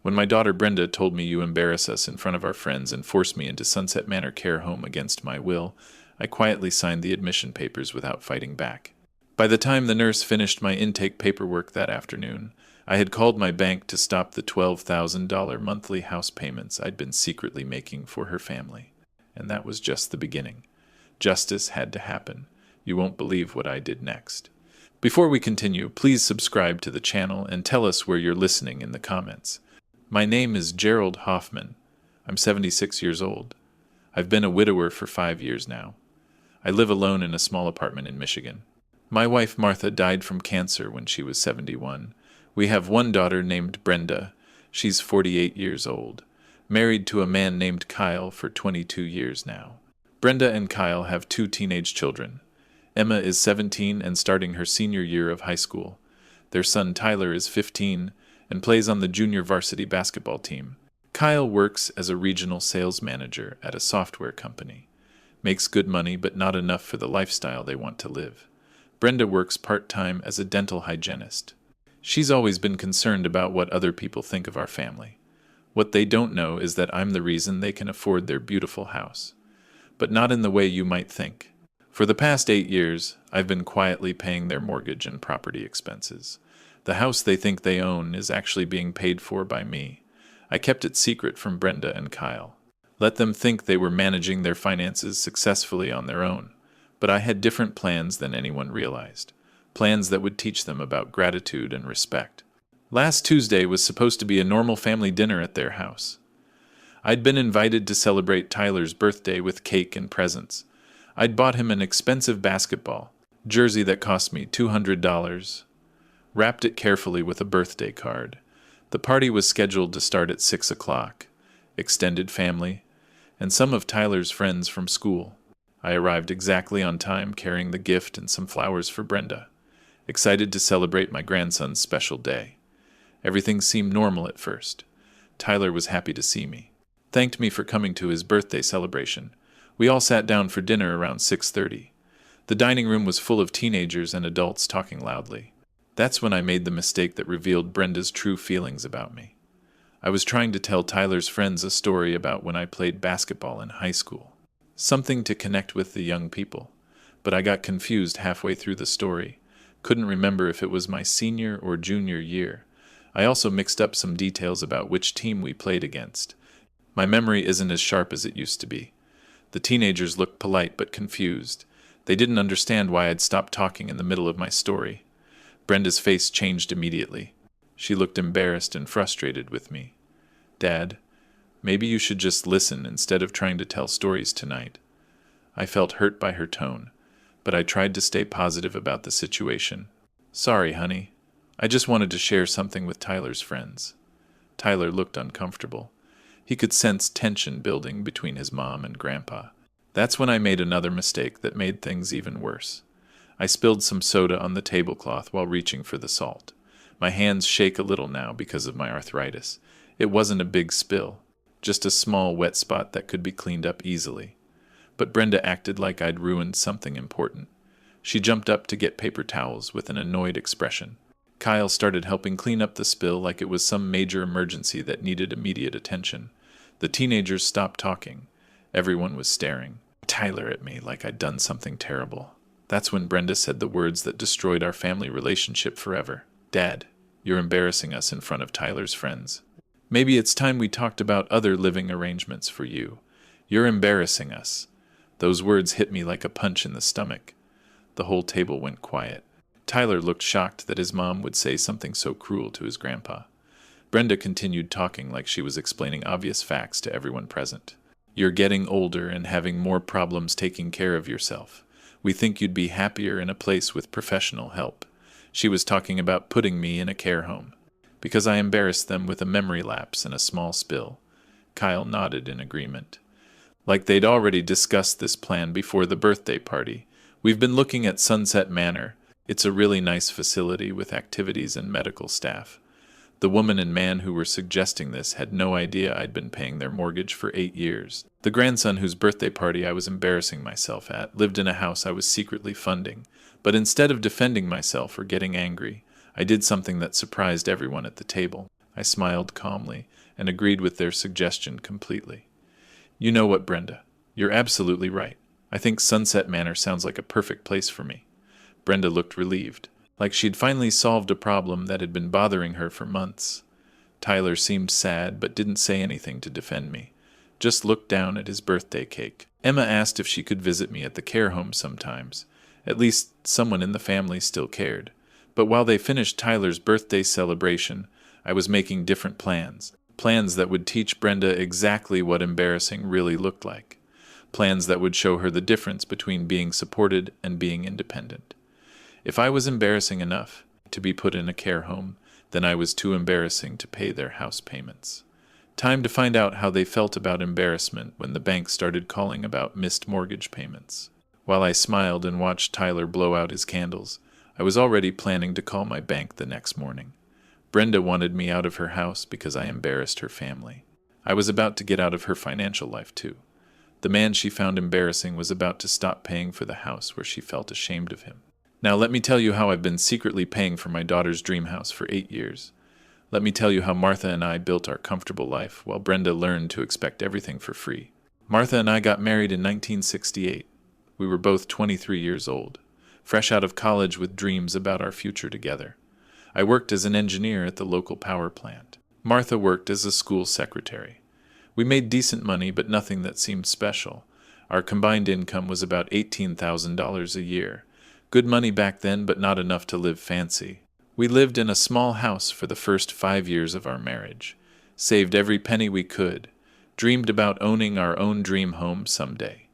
When my daughter Brenda told me you embarrass us in front of our friends and force me into Sunset Manor care home against my will, I quietly signed the admission papers without fighting back. By the time the nurse finished my intake paperwork that afternoon, I had called my bank to stop the $12,000 monthly house payments I'd been secretly making for her family. And that was just the beginning. Justice had to happen. You won't believe what I did next. Before we continue, please subscribe to the channel and tell us where you're listening in the comments. My name is Gerald Hoffman. I'm 76 years old. I've been a widower for 5 years now. I live alone in a small apartment in Michigan. My wife Martha died from cancer when she was 71. We have one daughter named Brenda. She's 48 years old, married to a man named Kyle for 22 years now. Brenda and Kyle have 2 teenage children. Emma is 17 and starting her senior year of high school. Their son Tyler is 15 and plays on the junior varsity basketball team. Kyle works as a regional sales manager at a software company. Makes good money, but not enough for the lifestyle they want to live. Brenda works part-time as a dental hygienist. She's always been concerned about what other people think of our family. What they don't know is that I'm the reason they can afford their beautiful house. But not in the way you might think. For the past 8 years, I've been quietly paying their mortgage and property expenses. The house they think they own is actually being paid for by me. I kept it secret from Brenda and Kyle. Let them think they were managing their finances successfully on their own. But I had different plans than anyone realized. Plans that would teach them about gratitude and respect. Last Tuesday was supposed to be a normal family dinner at their house. I'd been invited to celebrate Tyler's birthday with cake and presents. I'd bought him an expensive basketball jersey that cost me $200, wrapped it carefully with a birthday card. The party was scheduled to start at 6 o'clock. Extended family, and some of Tyler's friends from school. I arrived exactly on time, carrying the gift and some flowers for Brenda, excited to celebrate my grandson's special day. Everything seemed normal at first. Tyler was happy to see me, thanked me for coming to his birthday celebration. We all sat down for dinner around 6:30. The dining room was full of teenagers and adults talking loudly. That's when I made the mistake that revealed Brenda's true feelings about me. I was trying to tell Tyler's friends a story about when I played basketball in high school. Something to connect with the young people. But I got confused halfway through the story. Couldn't remember if it was my senior or junior year. I also mixed up some details about which team we played against. My memory isn't as sharp as it used to be. The teenagers looked polite but confused. They didn't understand why I'd stopped talking in the middle of my story. Brenda's face changed immediately. She looked embarrassed and frustrated with me. Dad, maybe you should just listen instead of trying to tell stories tonight. I felt hurt by her tone, but I tried to stay positive about the situation. Sorry, honey. I just wanted to share something with Tyler's friends. Tyler looked uncomfortable. He could sense tension building between his mom and Grandpa. That's when I made another mistake that made things even worse. I spilled some soda on the tablecloth while reaching for the salt. My hands shake a little now because of my arthritis. It wasn't a big spill, just a small wet spot that could be cleaned up easily. But Brenda acted like I'd ruined something important. She jumped up to get paper towels with an annoyed expression. Kyle started helping clean up the spill like it was some major emergency that needed immediate attention. The teenagers stopped talking. Everyone was staring. Tyler at me like I'd done something terrible. That's when Brenda said the words that destroyed our family relationship forever. Dad, you're embarrassing us in front of Tyler's friends. Maybe it's time we talked about other living arrangements for you. You're embarrassing us. Those words hit me like a punch in the stomach. The whole table went quiet. Tyler looked shocked that his mom would say something so cruel to his grandpa. Brenda continued talking like she was explaining obvious facts to everyone present. You're getting older and having more problems taking care of yourself. We think you'd be happier in a place with professional help. She was talking about putting me in a care home, because I embarrassed them with a memory lapse and a small spill. Kyle nodded in agreement. Like they'd already discussed this plan before the birthday party. We've been looking at Sunset Manor. It's a really nice facility with activities and medical staff. The woman and man who were suggesting this had no idea I'd been paying their mortgage for 8 years. The grandson whose birthday party I was embarrassing myself at lived in a house I was secretly funding. But instead of defending myself or getting angry, I did something that surprised everyone at the table. I smiled calmly and agreed with their suggestion completely. You know what, Brenda? You're absolutely right. I think Sunset Manor sounds like a perfect place for me. Brenda looked relieved, like she'd finally solved a problem that had been bothering her for months. Tyler seemed sad but didn't say anything to defend me, just looked down at his birthday cake. Emma asked if she could visit me at the care home sometimes. At least someone in the family still cared. But while they finished Tyler's birthday celebration, I was making different plans. Plans that would teach Brenda exactly what embarrassing really looked like. Plans that would show her the difference between being supported and being independent. If I was embarrassing enough to be put in a care home, then I was too embarrassing to pay their house payments. Time to find out how they felt about embarrassment when the bank started calling about missed mortgage payments. While I smiled and watched Tyler blow out his candles, I was already planning to call my bank the next morning. Brenda wanted me out of her house because I embarrassed her family. I was about to get out of her financial life, too. The man she found embarrassing was about to stop paying for the house where she felt ashamed of him. Now let me tell you how I've been secretly paying for my daughter's dream house for 8 years. Let me tell you how Martha and I built our comfortable life while Brenda learned to expect everything for free. Martha and I got married in 1968. We were both 23 years old, fresh out of college with dreams about our future together. I worked as an engineer at the local power plant. Martha worked as a school secretary. We made decent money, but nothing that seemed special. Our combined income was about $18,000 a year. Good money back then, but not enough to live fancy. We lived in a small house for the first 5 years of our marriage, saved every penny we could, dreamed about owning our own dream home someday.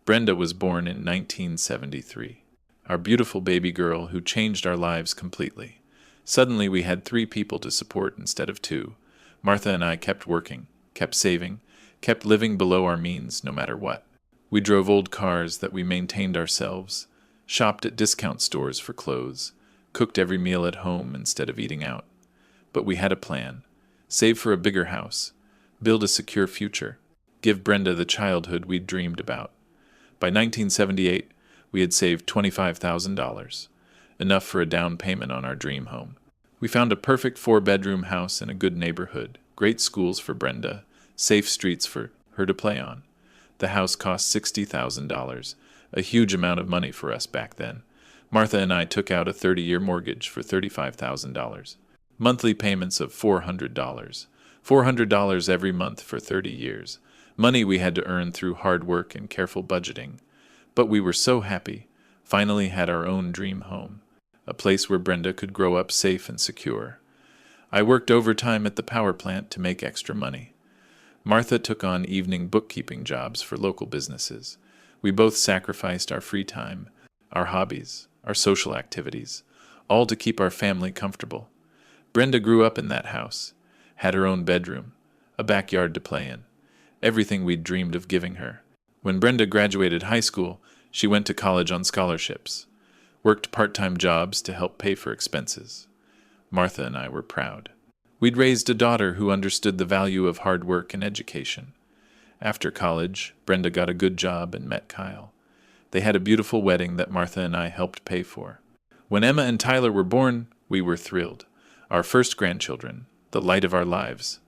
Brenda was born in 1973, our beautiful baby girl who changed our lives completely. Suddenly we had 3 people to support instead of 2. Martha and I kept working, kept saving, kept living below our means no matter what. We drove old cars that we maintained ourselves, shopped at discount stores for clothes, cooked every meal at home instead of eating out. But we had a plan. Save for a bigger house, build a secure future, give Brenda the childhood we'd dreamed about. By 1978, we had saved $25,000, enough for a down payment on our dream home. We found a perfect 4-bedroom house in a good neighborhood, great schools for Brenda, safe streets for her to play on. The house cost $60,000, a huge amount of money for us back then. Martha and I took out a 30-year mortgage for $35,000. Monthly payments of $400. $400 every month for 30 years. Money we had to earn through hard work and careful budgeting. But we were so happy, finally had our own dream home, a place where Brenda could grow up safe and secure. I worked overtime at the power plant to make extra money. Martha took on evening bookkeeping jobs for local businesses. We both sacrificed our free time, our hobbies, our social activities, all to keep our family comfortable. Brenda grew up in that house, had her own bedroom, a backyard to play in, everything we'd dreamed of giving her. When Brenda graduated high school, she went to college on scholarships, worked part-time jobs to help pay for expenses. Martha and I were proud. We'd raised a daughter who understood the value of hard work and education. After college, Brenda got a good job and met Kyle. They had a beautiful wedding that Martha and I helped pay for. When Emma and Tyler were born, we were thrilled. Our first grandchildren, the light of our lives.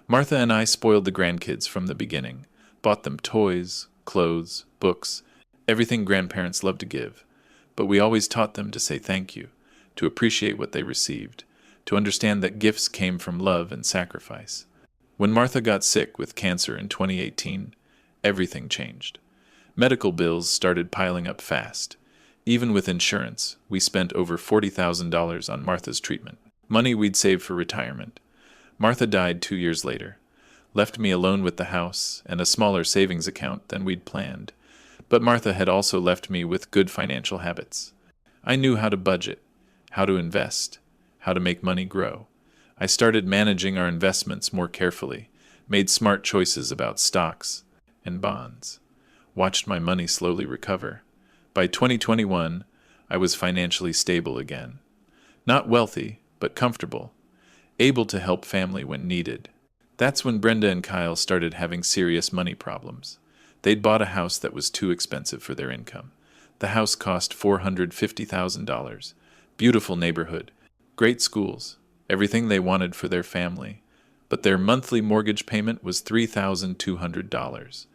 Martha and I spoiled the grandkids from the beginning, bought them toys, clothes, books, everything grandparents love to give. But we always taught them to say thank you, to appreciate what they received, to understand that gifts came from love and sacrifice. When Martha got sick with cancer in 2018, everything changed. Medical bills started piling up fast. Even with insurance, we spent over $40,000 on Martha's treatment, money we'd saved for retirement. Martha died 2 years later, left me alone with the house and a smaller savings account than we'd planned. But Martha had also left me with good financial habits. I knew how to budget, how to invest, how to make money grow. I started managing our investments more carefully, made smart choices about stocks and bonds, watched my money slowly recover. By 2021, I was financially stable again. Not wealthy, but comfortable, able to help family when needed. That's when Brenda and Kyle started having serious money problems. They'd bought a house that was too expensive for their income. The house cost $450,000. Beautiful neighborhood, great schools, everything they wanted for their family, but their monthly mortgage payment was $3,200.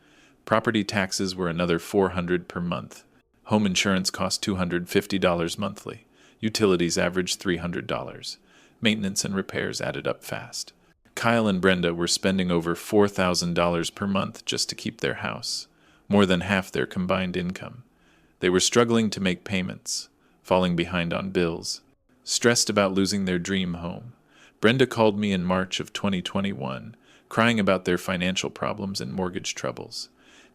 Property taxes were another $400 per month. Home insurance cost $250 monthly. Utilities averaged $300. Maintenance and repairs added up fast. Kyle and Brenda were spending over $4,000 per month just to keep their house, more than half their combined income. They were struggling to make payments, falling behind on bills, stressed about losing their dream home. Brenda called me in March of 2021, crying about their financial problems and mortgage troubles.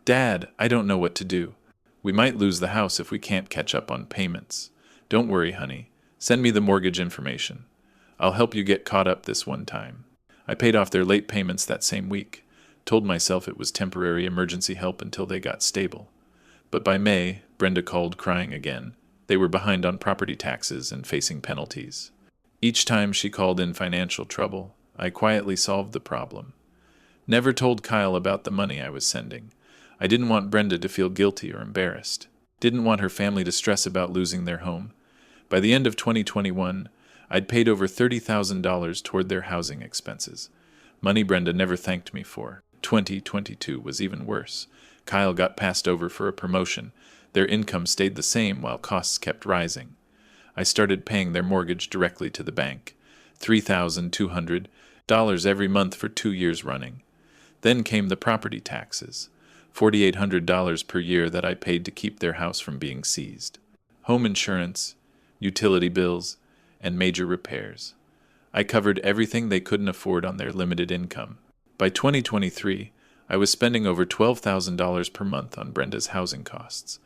"Dad, I don't know what to do. We might lose the house if we can't catch up on payments. Don't worry, honey. Send me the mortgage information. I'll help you get caught up this one time." I paid off their late payments that same week, told myself it was temporary emergency help until they got stable. But by May, Brenda called crying again. They were behind on property taxes and facing penalties. Each time she called in financial trouble, I quietly solved the problem. Never told Kyle about the money I was sending. I didn't want Brenda to feel guilty or embarrassed. Didn't want her family to stress about losing their home. By the end of 2021, I'd paid over $30,000 toward their housing expenses. Money Brenda never thanked me for. 2022 was even worse. Kyle got passed over for a promotion. Their income stayed the same while costs kept rising. I started paying their mortgage directly to the bank, $3,200 every month for 2 years running. Then came the property taxes, $4,800 per year that I paid to keep their house from being seized. Home insurance, utility bills, and major repairs. I covered everything they couldn't afford on their limited income. By 2023, I was spending over $12,000 per month on Brenda's housing costs.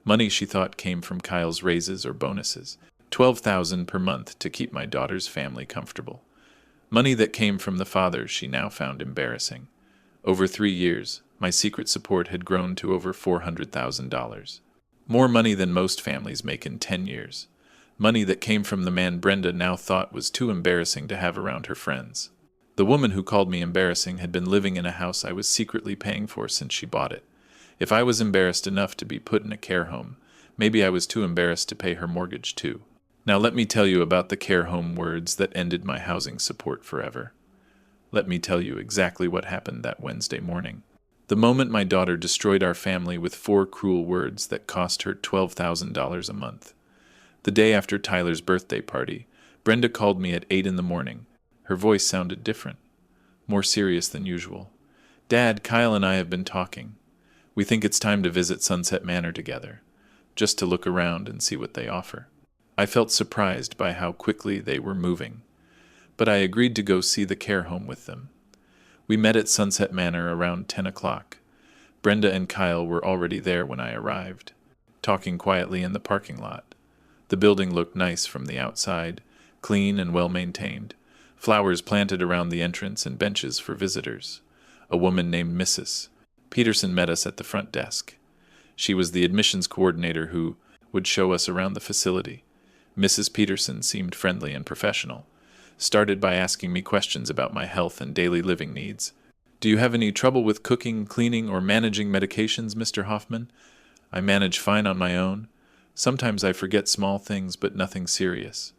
Money she thought came from Kyle's raises or bonuses. $12,000 per month to keep my daughter's family comfortable. Money that came from the father she now found embarrassing. Over 3 years, my secret support had grown to over $400,000. More money than most families make in 10 years. Money that came from the man Brenda now thought was too embarrassing to have around her friends. The woman who called me embarrassing had been living in a house I was secretly paying for since she bought it. If I was embarrassed enough to be put in a care home, maybe I was too embarrassed to pay her mortgage too. Now let me tell you about the care home words that ended my housing support forever. Let me tell you exactly what happened that Wednesday morning. The moment my daughter destroyed our family with 4 cruel words that cost her $12,000 a month. The day after Tyler's birthday party, Brenda called me at 8 in the morning. Her voice sounded different, more serious than usual. "Dad, Kyle and I have been talking. We think it's time to visit Sunset Manor together, just to look around and see what they offer." I felt surprised by how quickly they were moving, but I agreed to go see the care home with them. We met at Sunset Manor around 10 o'clock. Brenda and Kyle were already there when I arrived, talking quietly in the parking lot. The building looked nice from the outside, clean and well-maintained. Flowers planted around the entrance and benches for visitors. A woman named Mrs. Peterson met us at the front desk. She was the admissions coordinator who would show us around the facility. Mrs. Peterson seemed friendly and professional. Started by asking me questions about my health and daily living needs. "Do you have any trouble with cooking, cleaning, or managing medications, Mr. Hoffman?" "I manage fine on my own. Sometimes I forget small things, but nothing serious."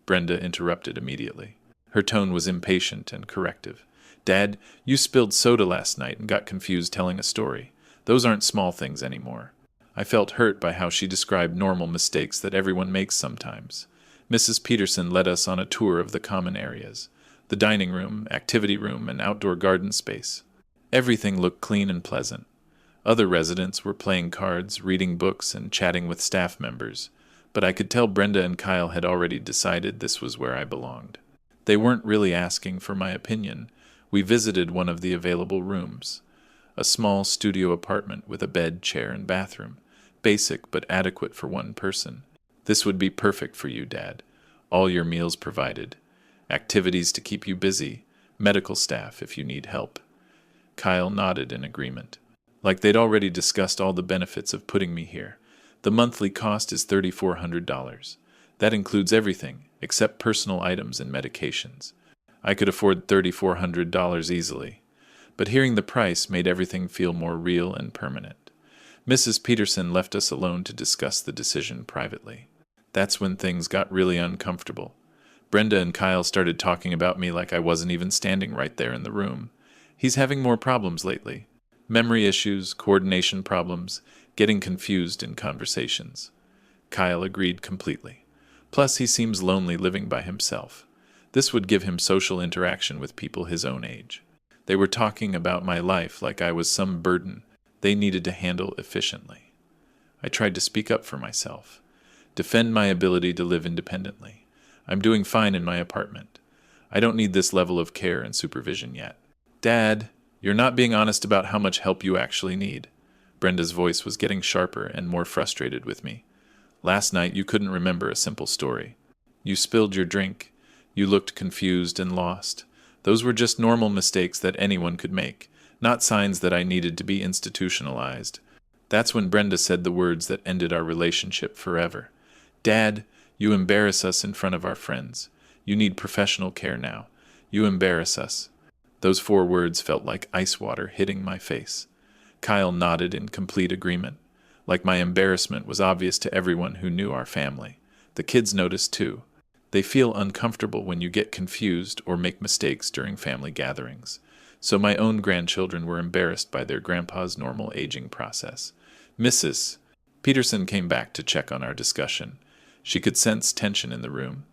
Brenda interrupted immediately. Her tone was impatient and corrective. "Dad, you spilled soda last night and got confused telling a story. Those aren't small things anymore." I felt hurt by how she described normal mistakes that everyone makes sometimes. Mrs. Peterson led us on a tour of the common areas, the dining room, activity room, and outdoor garden space. Everything looked clean and pleasant. Other residents were playing cards, reading books, and chatting with staff members, but I could tell Brenda and Kyle had already decided this was where I belonged. They weren't really asking for my opinion. We visited one of the available rooms, a small studio apartment with a bed, chair, and bathroom, basic but adequate for one person. "This would be perfect for you, Dad. All your meals provided, activities to keep you busy, medical staff if you need help." Kyle nodded in agreement, like they'd already discussed all the benefits of putting me here. "The monthly cost is $3,400. That includes everything, except personal items and medications." I could afford $3,400 easily, but hearing the price made everything feel more real and permanent. Mrs. Peterson left us alone to discuss the decision privately. That's when things got really uncomfortable. Brenda and Kyle started talking about me like I wasn't even standing right there in the room. He's having more problems lately. Memory issues, coordination problems, getting confused in conversations. Kyle agreed completely. Plus, he seems lonely living by himself. This would give him social interaction with people his own age. They were talking about my life like I was some burden they needed to handle efficiently. I tried to speak up for myself, defend my ability to live independently. I'm doing fine in my apartment. I don't need this level of care and supervision yet. Dad, you're not being honest about how much help you actually need. Brenda's voice was getting sharper and more frustrated with me. Last night you couldn't remember a simple story. You spilled your drink. You looked confused and lost. Those were just normal mistakes that anyone could make, not signs that I needed to be institutionalized. That's when Brenda said the words that ended our relationship forever. Dad, you embarrass us in front of our friends. You need professional care now. You embarrass us. Those 4 words felt like ice water hitting my face. Kyle nodded in complete agreement, like my embarrassment was obvious to everyone who knew our family. The kids noticed too. They feel uncomfortable when you get confused or make mistakes during family gatherings. So my own grandchildren were embarrassed by their grandpa's normal aging process. Mrs. Peterson came back to check on our discussion. She could sense tension in the room.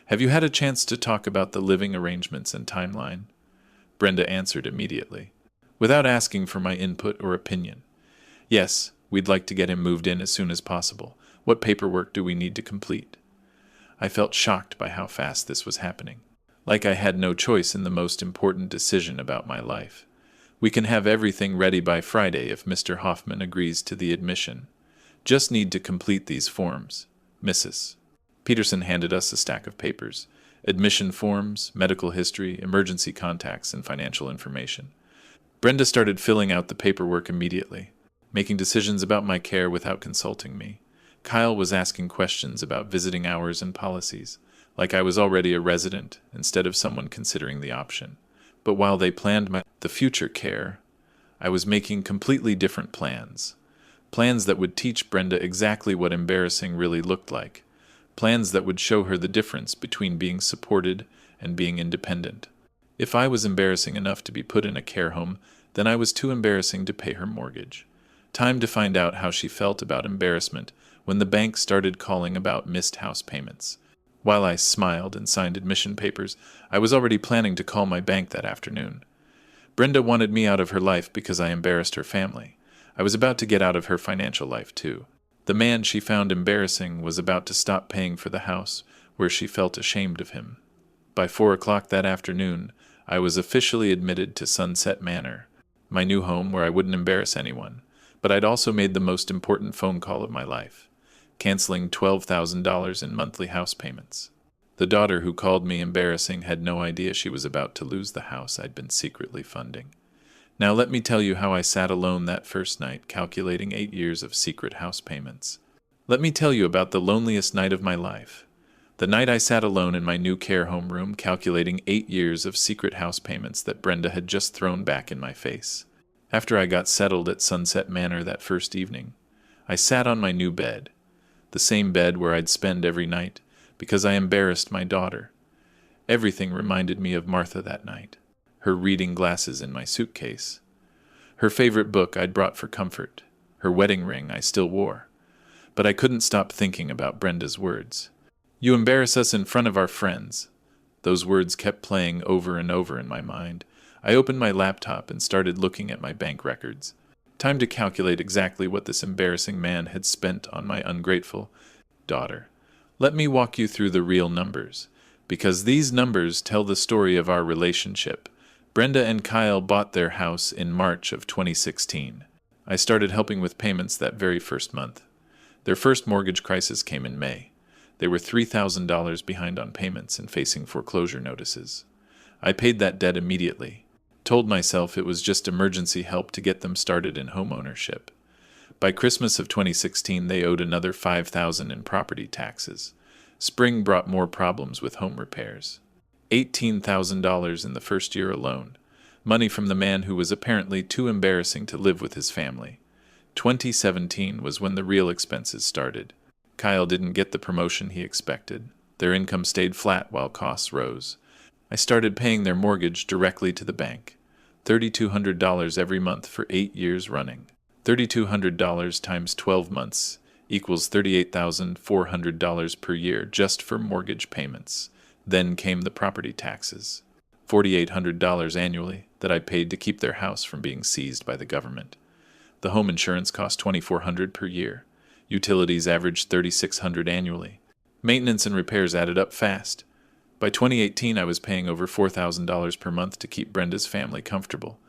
Have you had a chance to talk about the living arrangements and timeline? Brenda answered immediately, without asking for my input or opinion. Yes, we'd like to get him moved in as soon as possible. What paperwork do we need to complete? I felt shocked by how fast this was happening, like I had no choice in the most important decision about my life. We can have everything ready by Friday if Mr. Hoffman agrees to the admission. Just need to complete these forms. Mrs. Peterson handed us a stack of papers. Admission forms, medical history, emergency contacts, and financial information. Brenda started filling out the paperwork immediately, making decisions about my care without consulting me. Kyle was asking questions about visiting hours and policies, like I was already a resident instead of someone considering the option. But while they planned the future care, I was making completely different plans. Plans that would teach Brenda exactly what embarrassing really looked like. Plans that would show her the difference between being supported and being independent. If I was embarrassing enough to be put in a care home, then I was too embarrassing to pay her mortgage. Time to find out how she felt about embarrassment when the bank started calling about missed house payments. While I smiled and signed admission papers, I was already planning to call my bank that afternoon. Brenda wanted me out of her life because I embarrassed her family. I was about to get out of her financial life, too. The man she found embarrassing was about to stop paying for the house where she felt ashamed of him. By 4 o'clock that afternoon, I was officially admitted to Sunset Manor, my new home where I wouldn't embarrass anyone. But I'd also made the most important phone call of my life, canceling $12,000 in monthly house payments. The daughter who called me embarrassing had no idea she was about to lose the house I'd been secretly funding. Now let me tell you how I sat alone that first night calculating 8 years of secret house payments. Let me tell you about the loneliest night of my life. The night I sat alone in my new care home room calculating 8 years of secret house payments that Brenda had just thrown back in my face. After I got settled at Sunset Manor that first evening, I sat on my new bed, the same bed where I'd spend every night, because I embarrassed my daughter. Everything reminded me of Martha that night, her reading glasses in my suitcase, her favorite book I'd brought for comfort, her wedding ring I still wore. But I couldn't stop thinking about Brenda's words. You embarrass us in front of our friends. Those words kept playing over and over in my mind. I opened my laptop and started looking at my bank records. Time to calculate exactly what this embarrassing man had spent on my ungrateful daughter. Let me walk you through the real numbers, because these numbers tell the story of our relationship. Brenda and Kyle bought their house in March of 2016. I started helping with payments that very first month. Their first mortgage crisis came in May. They were $3,000 behind on payments and facing foreclosure notices. I paid that debt immediately. Told myself it was just emergency help to get them started in homeownership. By Christmas of 2016, they owed another $5,000 in property taxes. Spring brought more problems with home repairs. $18,000 in the first year alone. Money from the man who was apparently too embarrassing to live with his family. 2017 was when the real expenses started. Kyle didn't get the promotion he expected. Their income stayed flat while costs rose. I started paying their mortgage directly to the bank. $3,200 every month for 8 years running. $3,200 times 12 months equals $38,400 per year just for mortgage payments. Then came the property taxes. $4,800 annually that I paid to keep their house from being seized by the government. The home insurance cost $2,400 per year. Utilities averaged $3,600 annually. Maintenance and repairs added up fast. By 2018, I was paying over $4,000 per month to keep Brenda's family comfortable.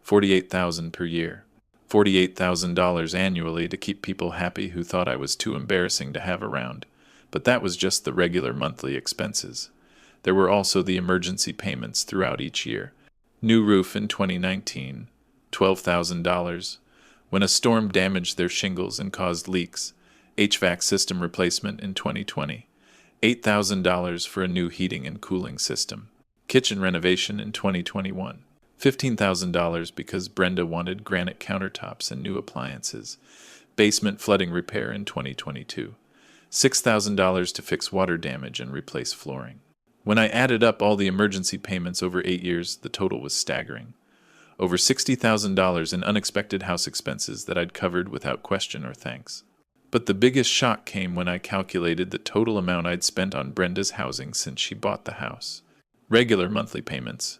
$48,000 per year. $48,000 annually to keep people happy who thought I was too embarrassing to have around. But that was just the regular monthly expenses. There were also the emergency payments throughout each year. New roof in 2019, $12,000. When a storm damaged their shingles and caused leaks. HVAC system replacement in 2020. $8,000 for a new heating and cooling system. Kitchen renovation in 2021. $15,000 because Brenda wanted granite countertops and new appliances. Basement flooding repair in 2022. $6,000 to fix water damage and replace flooring. When I added up all the emergency payments over 8 years, the total was staggering. Over $60,000 in unexpected house expenses that I'd covered without question or thanks. But the biggest shock came when I calculated the total amount I'd spent on Brenda's housing since she bought the house. Regular monthly payments,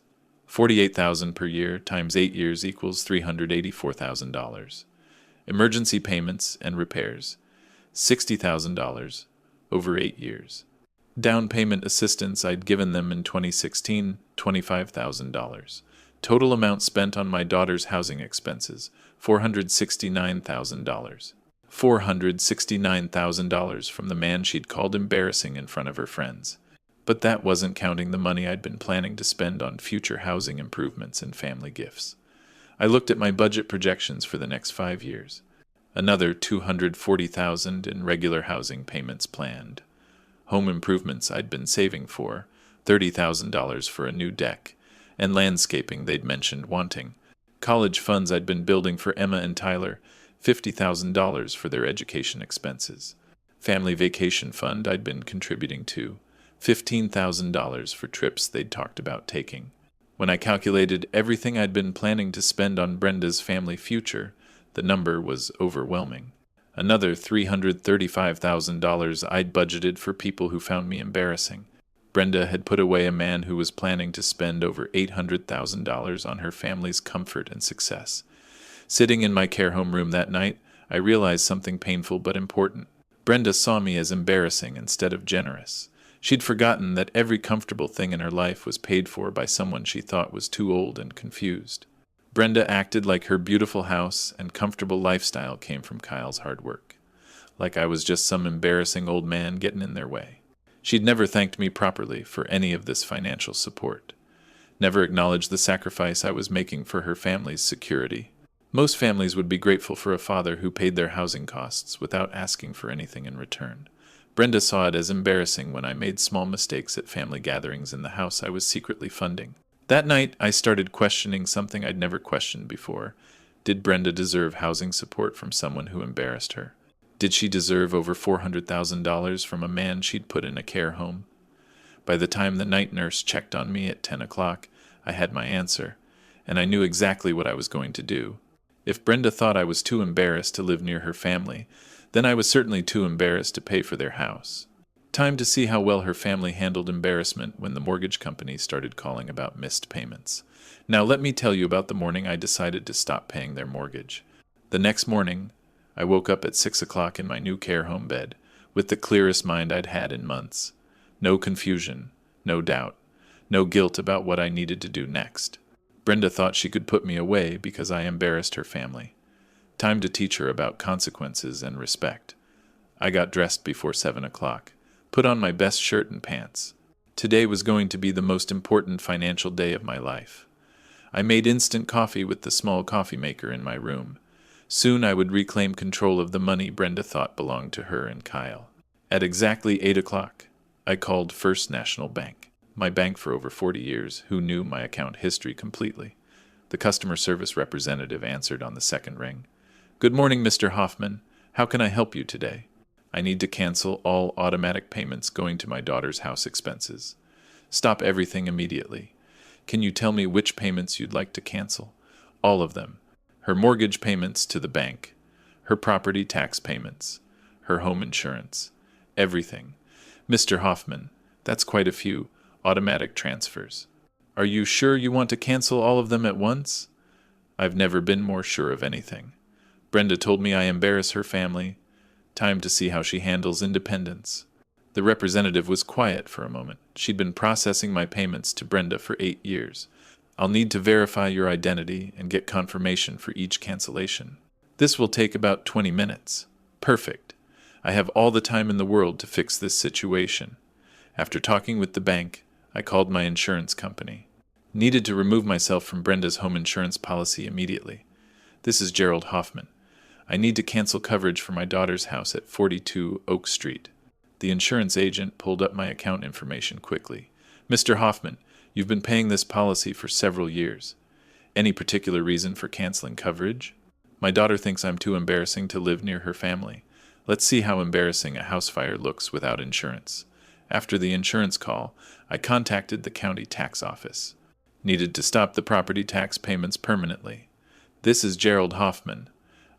$48,000 per year times 8 years equals $384,000. Emergency payments and repairs, $60,000 over 8 years. Down payment assistance I'd given them in 2016, $25,000. Total amount spent on my daughter's housing expenses, $469,000. $469,000 from the man she'd called embarrassing in front of her friends. But that wasn't counting the money I'd been planning to spend on future housing improvements and family gifts. I looked at my budget projections for the next 5 years. Another $240,000 in regular housing payments planned. Home improvements I'd been saving for, $30,000 for a new deck, and landscaping they'd mentioned wanting. College funds I'd been building for Emma and Tyler, $50,000 for their education expenses. Family vacation fund I'd been contributing to, $15,000 for trips they'd talked about taking. When I calculated everything I'd been planning to spend on Brenda's family future, the number was overwhelming. Another $335,000 I'd budgeted for people who found me embarrassing. Brenda had put away a man who was planning to spend over $800,000 on her family's comfort and success. Sitting in my care home room that night, I realized something painful but important. Brenda saw me as embarrassing instead of generous. She'd forgotten that every comfortable thing in her life was paid for by someone she thought was too old and confused. Brenda acted like her beautiful house and comfortable lifestyle came from Kyle's hard work, like I was just some embarrassing old man getting in their way. She'd never thanked me properly for any of this financial support, never acknowledged the sacrifice I was making for her family's security. Most families would be grateful for a father who paid their housing costs without asking for anything in return. Brenda saw it as embarrassing when I made small mistakes at family gatherings in the house I was secretly funding. That night, I started questioning something I'd never questioned before. Did Brenda deserve housing support from someone who embarrassed her? Did she deserve over $400,000 from a man she'd put in a care home? By the time the night nurse checked on me at 10 o'clock, I had my answer, and I knew exactly what I was going to do. If Brenda thought I was too embarrassed to live near her family, then I was certainly too embarrassed to pay for their house. Time to see how well her family handled embarrassment when the mortgage company started calling about missed payments. Now let me tell you about the morning I decided to stop paying their mortgage. The next morning, I woke up at 6 o'clock in my new care home bed, with the clearest mind I'd had in months. No confusion, no doubt, no guilt about what I needed to do next. Brenda thought she could put me away because I embarrassed her family. Time to teach her about consequences and respect. I got dressed before 7 o'clock. Put on my best shirt and pants. Today was going to be the most important financial day of my life. I made instant coffee with the small coffee maker in my room. Soon I would reclaim control of the money Brenda thought belonged to her and Kyle. At exactly 8 o'clock, I called First National Bank, my bank for over 40 years, who knew my account history completely. The customer service representative answered on the second ring. "Good morning, Mr. Hoffman. How can I help you today?" I need to cancel all automatic payments going to my daughter's house expenses. Stop everything immediately. Can you tell me which payments you'd like to cancel? All of them. Her mortgage payments to the bank, her property tax payments, her home insurance, everything. Mr. Hoffman, that's quite a few automatic transfers. Are you sure you want to cancel all of them at once? I've never been more sure of anything. Brenda told me I embarrass her family. Time to see how she handles independence. The representative was quiet for a moment. She'd been processing my payments to Brenda for 8 years. I'll need to verify your identity and get confirmation for each cancellation. This will take about 20 minutes. Perfect. I have all the time in the world to fix this situation. After talking with the bank, I called my insurance company. Needed to remove myself from Brenda's home insurance policy immediately. This is Gerald Hoffman. I need to cancel coverage for my daughter's house at 42 Oak Street. The insurance agent pulled up my account information quickly. Mr. Hoffman, you've been paying this policy for several years. Any particular reason for canceling coverage? My daughter thinks I'm too embarrassing to live near her family. Let's see how embarrassing a house fire looks without insurance. After the insurance call, I contacted the county tax office. Needed to stop the property tax payments permanently. This is Gerald Hoffman.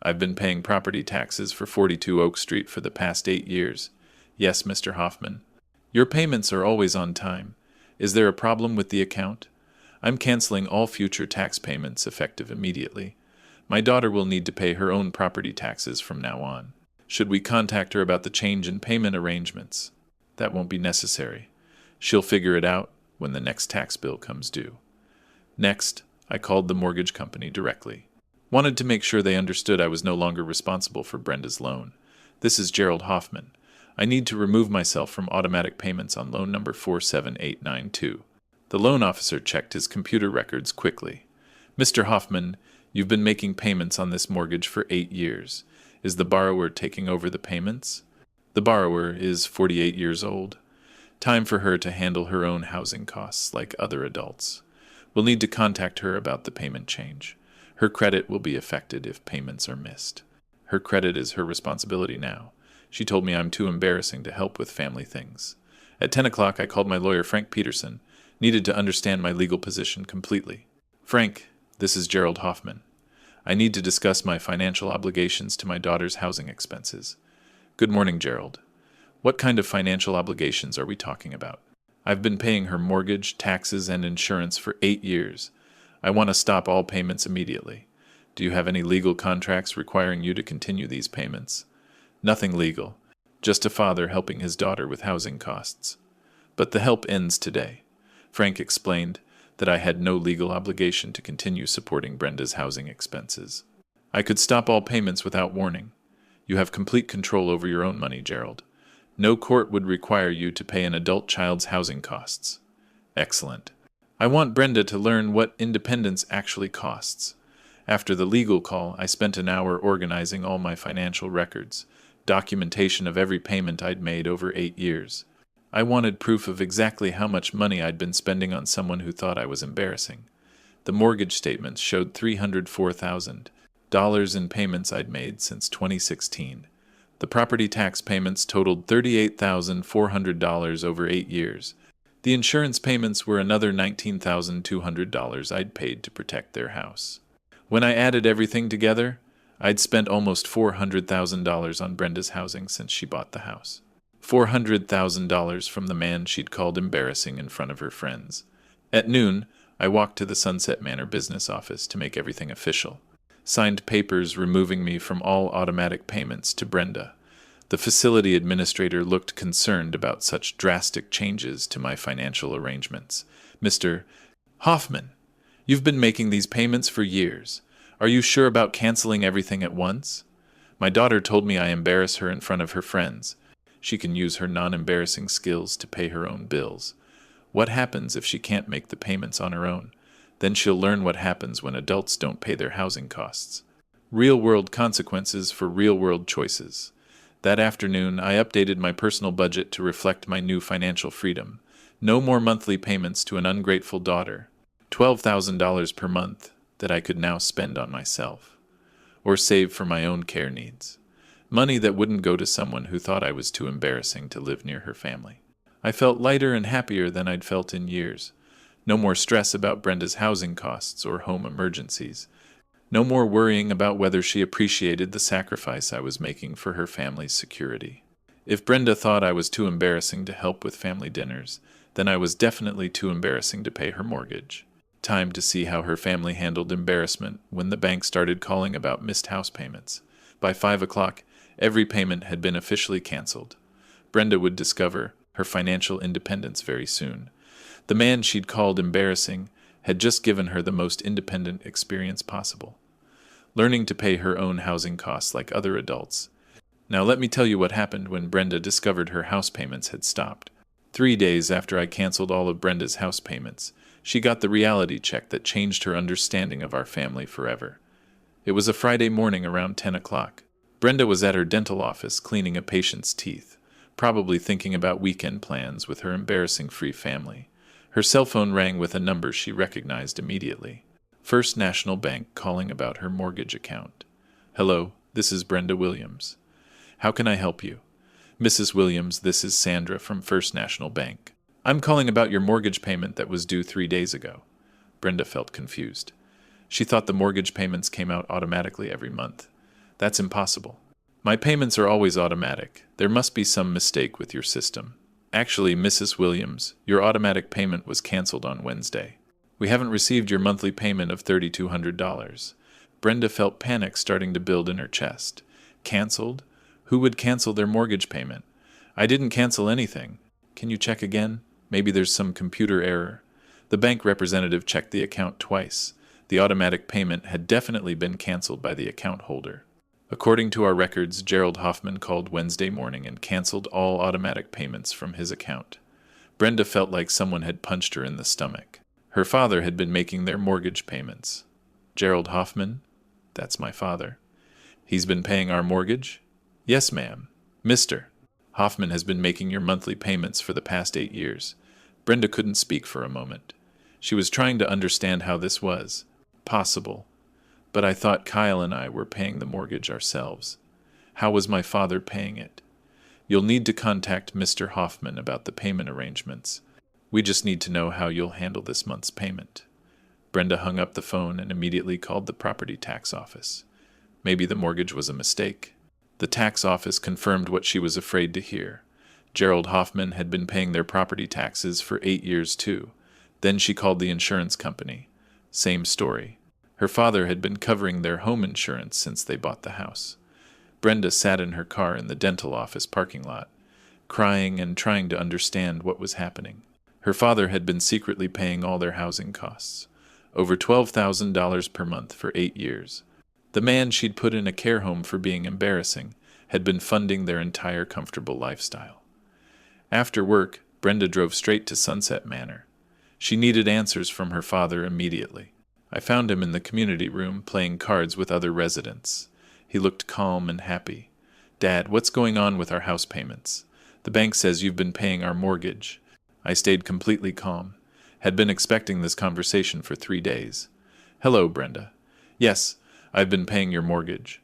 I've been paying property taxes for 42 Oak Street for the past 8 years. Yes, Mr. Hoffman. Your payments are always on time. Is there a problem with the account? I'm canceling all future tax payments effective immediately. My daughter will need to pay her own property taxes from now on. Should we contact her about the change in payment arrangements? That won't be necessary. She'll figure it out when the next tax bill comes due. Next, I called the mortgage company directly. Wanted to make sure they understood I was no longer responsible for Brenda's loan. This is Gerald Hoffman. I need to remove myself from automatic payments on loan number 47892. The loan officer checked his computer records quickly. Mr. Hoffman, you've been making payments on this mortgage for 8 years. Is the borrower taking over the payments? The borrower is 48 years old. Time for her to handle her own housing costs like other adults. We'll need to contact her about the payment change. Her credit will be affected if payments are missed. Her credit is her responsibility now. She told me I'm too embarrassing to help with family things. At 10 o'clock, I called my lawyer, Frank Peterson. Needed to understand my legal position completely. Frank, this is Gerald Hoffman. I need to discuss my financial obligations to my daughter's housing expenses. Good morning, Gerald. What kind of financial obligations are we talking about? I've been paying her mortgage, taxes, and insurance for 8 years. I want to stop all payments immediately. Do you have any legal contracts requiring you to continue these payments? Nothing legal. Just a father helping his daughter with housing costs. But the help ends today. Frank explained that I had no legal obligation to continue supporting Brenda's housing expenses. I could stop all payments without warning. You have complete control over your own money, Gerald. No court would require you to pay an adult child's housing costs. Excellent. I want Brenda to learn what independence actually costs. After the legal call, I spent an hour organizing all my financial records, documentation of every payment I'd made over 8 years. I wanted proof of exactly how much money I'd been spending on someone who thought I was embarrassing. The mortgage statements showed $304,000 in payments I'd made since 2016. The property tax payments totaled $38,400 over 8 years. The insurance payments were another $19,200 I'd paid to protect their house. When I added everything together, I'd spent almost $400,000 on Brenda's housing since she bought the house. $400,000 from the man she'd called embarrassing in front of her friends. At noon, I walked to the Sunset Manor business office to make everything official. Signed papers removing me from all automatic payments to Brenda. The facility administrator looked concerned about such drastic changes to my financial arrangements. Mr. Hoffman, you've been making these payments for years. Are you sure about canceling everything at once? My daughter told me I embarrass her in front of her friends. She can use her non-embarrassing skills to pay her own bills. What happens if she can't make the payments on her own? Then she'll learn what happens when adults don't pay their housing costs. Real-world consequences for real-world choices. That afternoon, I updated my personal budget to reflect my new financial freedom. No more monthly payments to an ungrateful daughter. $12,000 per month that I could now spend on myself, or save for my own care needs. Money that wouldn't go to someone who thought I was too embarrassing to live near her family. I felt lighter and happier than I'd felt in years. No more stress about Brenda's housing costs or home emergencies. No more worrying about whether she appreciated the sacrifice I was making for her family's security. If Brenda thought I was too embarrassing to help with family dinners, then I was definitely too embarrassing to pay her mortgage. Time to see how her family handled embarrassment when the bank started calling about missed house payments. By 5 o'clock, every payment had been officially canceled. Brenda would discover her financial independence very soon. The man she'd called embarrassing had just given her the most independent experience possible, learning to pay her own housing costs like other adults. Now let me tell you what happened when Brenda discovered her house payments had stopped. 3 days after I canceled all of Brenda's house payments, she got the reality check that changed her understanding of our family forever. It was a Friday morning around 10 o'clock. Brenda was at her dental office cleaning a patient's teeth, probably thinking about weekend plans with her embarrassing-free family. Her cell phone rang with a number she recognized immediately. First National Bank calling about her mortgage account. "Hello, this is Brenda Williams. How can I help you?" "Mrs. Williams, this is Sandra from First National Bank. I'm calling about your mortgage payment that was due 3 days ago." Brenda felt confused. She thought the mortgage payments came out automatically every month. "That's impossible. My payments are always automatic. There must be some mistake with your system." "Actually, Mrs. Williams, your automatic payment was canceled on Wednesday. We haven't received your monthly payment of $3,200. Brenda felt panic starting to build in her chest. Canceled? Who would cancel their mortgage payment? "I didn't cancel anything. Can you check again? Maybe there's some computer error." The bank representative checked the account twice. The automatic payment had definitely been canceled by the account holder. According to our records, Gerald Hoffman called Wednesday morning and canceled all automatic payments from his account. Brenda felt like someone had punched her in the stomach. Her father had been making their mortgage payments. "Gerald Hoffman? That's my father. He's been paying our mortgage?" "Yes, ma'am. Mr. Hoffman has been making your monthly payments for the past 8 years. Brenda couldn't speak for a moment. She was trying to understand how this was possible. "But I thought Kyle and I were paying the mortgage ourselves. How was my father paying it?" "You'll need to contact Mr. Hoffman about the payment arrangements. We just need to know how you'll handle this month's payment." Brenda hung up the phone and immediately called the property tax office. Maybe the mortgage was a mistake. The tax office confirmed what she was afraid to hear. Gerald Hoffman had been paying their property taxes for 8 years too. Then she called the insurance company. Same story. Her father had been covering their home insurance since they bought the house. Brenda sat in her car in the dental office parking lot, crying and trying to understand what was happening. Her father had been secretly paying all their housing costs, over $12,000 per month for 8 years. The man she'd put in a care home for being embarrassing had been funding their entire comfortable lifestyle. After work, Brenda drove straight to Sunset Manor. She needed answers from her father immediately. I found him in the community room playing cards with other residents. He looked calm and happy. "Dad, what's going on with our house payments? The bank says you've been paying our mortgage." I stayed completely calm. Had been expecting this conversation for 3 days. "Hello, Brenda. Yes, I've been paying your mortgage,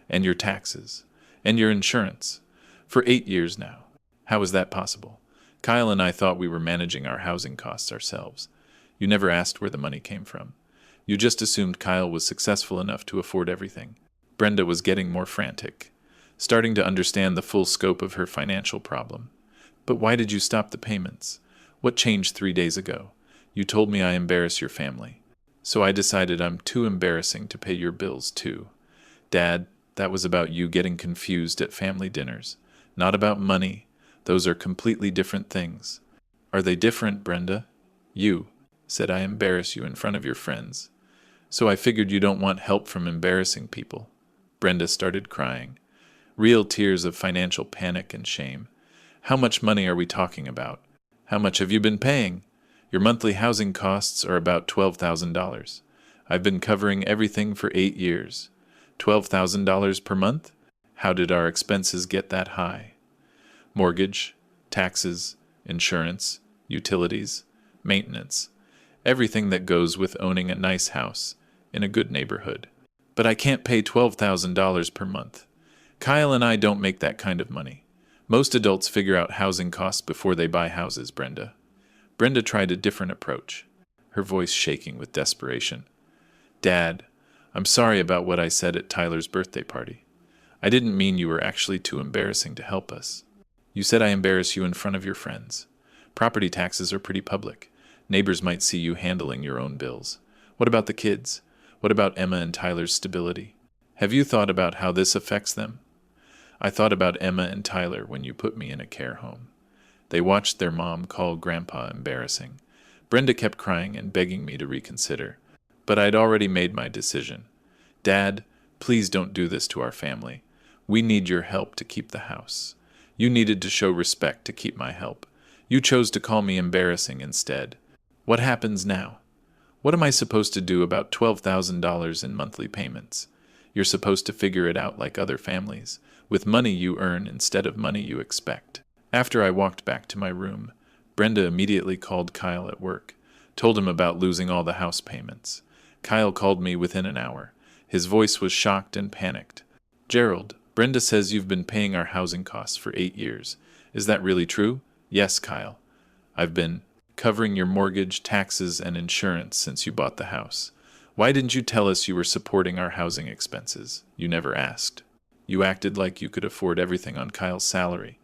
and your taxes, and your insurance, for 8 years now. How is that possible? Kyle and I thought we were managing our housing costs ourselves. You never asked where the money came from. You just assumed Kyle was successful enough to afford everything." Brenda was getting more frantic, starting to understand the full scope of her financial problem. "But why did you stop the payments? What changed 3 days ago? You told me I embarrass your family. So I decided I'm too embarrassing to pay your bills too. Dad, that was about you getting confused at family dinners, not about money. Those are completely different things." "Are they different, Brenda?" "You said I embarrass you in front of your friends. So I figured you don't want help from embarrassing people." Brenda started crying. Real tears of financial panic and shame. "How much money are we talking about? How much have you been paying? Your monthly housing costs are about $12,000. I've been covering everything for 8 years. $12,000 per month? How did our expenses get that high? Mortgage, taxes, insurance, utilities, maintenance, everything that goes with owning a nice house in a good neighborhood. But I can't pay $12,000 per month. Kyle and I don't make that kind of money. Most adults figure out housing costs before they buy houses, Brenda. Brenda tried a different approach, her voice shaking with desperation. Dad, I'm sorry about what I said at Tyler's birthday party. I didn't mean you were actually too embarrassing to help us. You said I embarrass you in front of your friends. Property taxes are pretty public. Neighbors might see you handling your own bills. What about the kids? What about Emma and Tyler's stability? Have you thought about how this affects them? I thought about Emma and Tyler when you put me in a care home. They watched their mom call Grandpa embarrassing. Brenda kept crying and begging me to reconsider. But I'd already made my decision. Dad, please don't do this to our family. We need your help to keep the house. You needed to show respect to keep my help. You chose to call me embarrassing instead. What happens now? What am I supposed to do about $12,000 in monthly payments? You're supposed to figure it out like other families, with money you earn instead of money you expect. After I walked back to my room, Brenda immediately called Kyle at work, told him about losing all the house payments. Kyle called me within an hour. His voice was shocked and panicked. Gerald, Brenda says you've been paying our housing costs for 8 years. Is that really true? Yes, Kyle. I've been covering your mortgage, taxes, and insurance since you bought the house. Why didn't you tell us you were supporting our housing expenses? You never asked. You acted like you could afford everything on Kyle's salary.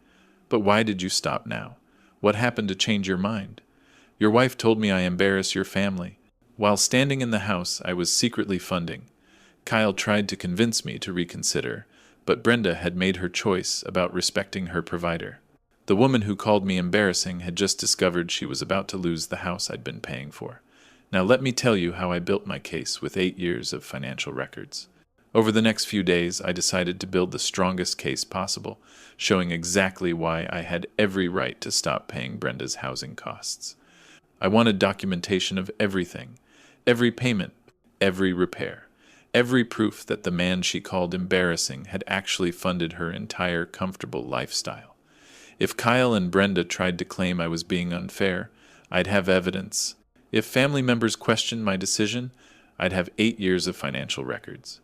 But why did you stop now? What happened to change your mind? Your wife told me I embarrass your family. While standing in the house, I was secretly funding. Kyle tried to convince me to reconsider, but Brenda had made her choice about respecting her provider. The woman who called me embarrassing had just discovered she was about to lose the house I'd been paying for. Now let me tell you how I built my case with 8 years of financial records. Over the next few days, I decided to build the strongest case possible, showing exactly why I had every right to stop paying Brenda's housing costs. I wanted documentation of everything, every payment, every repair, every proof that the man she called embarrassing had actually funded her entire comfortable lifestyle. If Kyle and Brenda tried to claim I was being unfair, I'd have evidence. If family members questioned my decision, I'd have 8 years of financial records.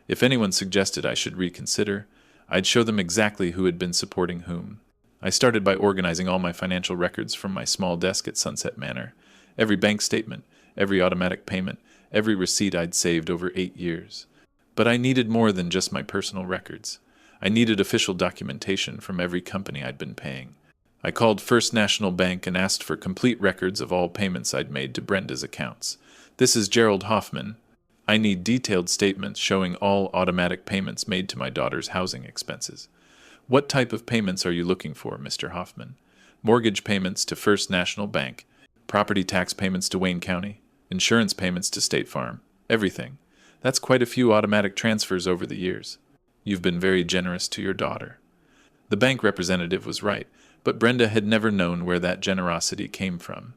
If anyone suggested I should reconsider, I'd show them exactly who had been supporting whom. I started by organizing all my financial records from my small desk at Sunset Manor. Every bank statement, every automatic payment, every receipt I'd saved over 8 years. But I needed more than just my personal records. I needed official documentation from every company I'd been paying. I called First National Bank and asked for complete records of all payments I'd made to Brenda's accounts. This is Gerald Hoffman. I need detailed statements showing all automatic payments made to my daughter's housing expenses. What type of payments are you looking for, Mr. Hoffman? Mortgage payments to First National Bank, property tax payments to Wayne County, insurance payments to State Farm, everything. That's quite a few automatic transfers over the years. You've been very generous to your daughter. The bank representative was right, but Brenda had never known where that generosity came from.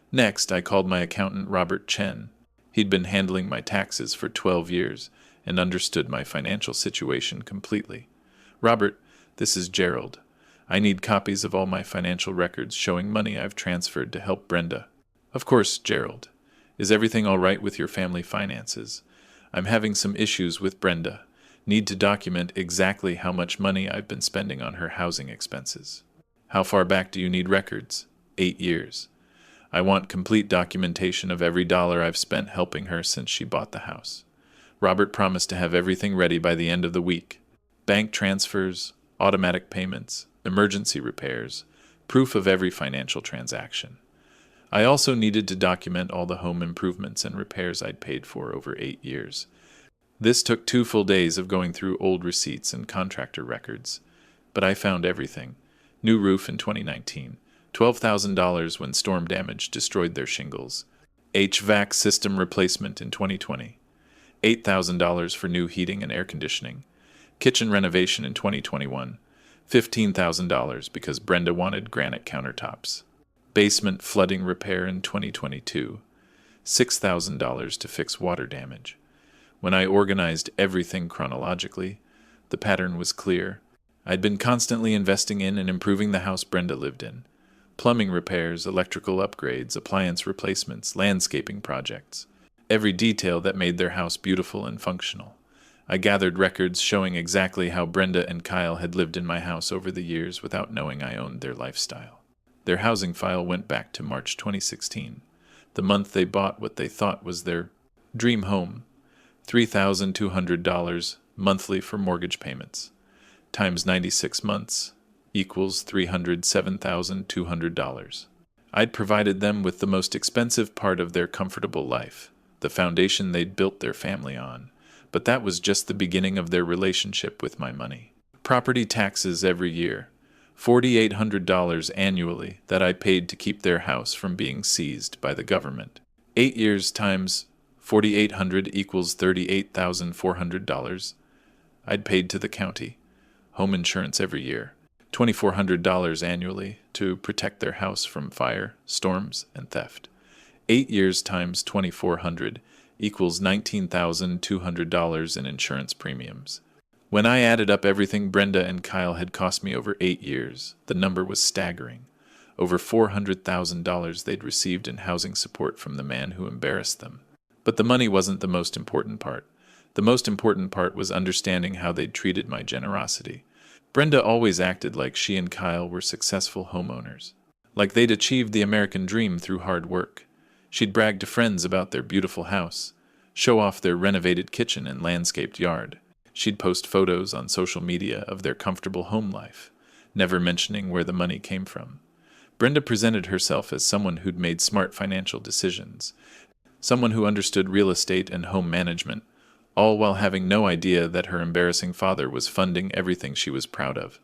Next, I called my accountant Robert Chen. He'd been handling my taxes for 12 years and understood my financial situation completely. Robert, this is Gerald. I need copies of all my financial records showing money I've transferred to help Brenda. Of course, Gerald. Is everything all right with your family finances? I'm having some issues with Brenda. Need to document exactly how much money I've been spending on her housing expenses. How far back do you need records? 8 years. I want complete documentation of every dollar I've spent helping her since she bought the house. Robert promised to have everything ready by the end of the week. Bank transfers, automatic payments, emergency repairs, proof of every financial transaction. I also needed to document all the home improvements and repairs I'd paid for over 8 years. This took 2 full days of going through old receipts and contractor records. But I found everything. New roof in 2019, $12,000 when storm damage destroyed their shingles, HVAC system replacement in 2020, $8,000 for new heating and air conditioning, kitchen renovation in 2021, $15,000 because Brenda wanted granite countertops, basement flooding repair in 2022, $6,000 to fix water damage. When I organized everything chronologically, the pattern was clear. I'd been constantly investing in and improving the house Brenda lived in. Plumbing repairs, electrical upgrades, appliance replacements, landscaping projects. Every detail that made their house beautiful and functional. I gathered records showing exactly how Brenda and Kyle had lived in my house over the years without knowing I owned their lifestyle. Their housing file went back to March 2016, the month they bought what they thought was their dream home, $3,200 monthly for mortgage payments, times 96 months, equals $307,200. I'd provided them with the most expensive part of their comfortable life, the foundation they'd built their family on, but that was just the beginning of their relationship with my money. Property taxes every year, $4,800 annually that I paid to keep their house from being seized by the government. 8 years times $4,800 equals $38,400 I'd paid to the county. Home insurance every year, $2,400 annually to protect their house from fire, storms, and theft. 8 years times $2,400 equals $19,200 in insurance premiums. When I added up everything Brenda and Kyle had cost me over 8 years, the number was staggering. Over $400,000 they'd received in housing support from the man who embarrassed them. But the money wasn't the most important part. The most important part was understanding how they'd treated my generosity. Brenda always acted like she and Kyle were successful homeowners, like they'd achieved the American dream through hard work. She'd brag to friends about their beautiful house, show off their renovated kitchen and landscaped yard. She'd post photos on social media of their comfortable home life, never mentioning where the money came from. Brenda presented herself as someone who'd made smart financial decisions, someone who understood real estate and home management, all while having no idea that her embarrassing father was funding everything she was proud of.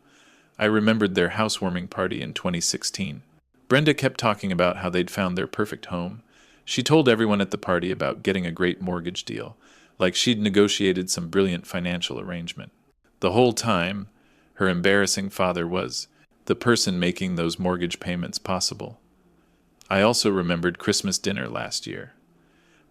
I remembered their housewarming party in 2016. Brenda kept talking about how they'd found their perfect home. She told everyone at the party about getting a great mortgage deal, like she'd negotiated some brilliant financial arrangement. The whole time, her embarrassing father was the person making those mortgage payments possible. I also remembered Christmas dinner last year.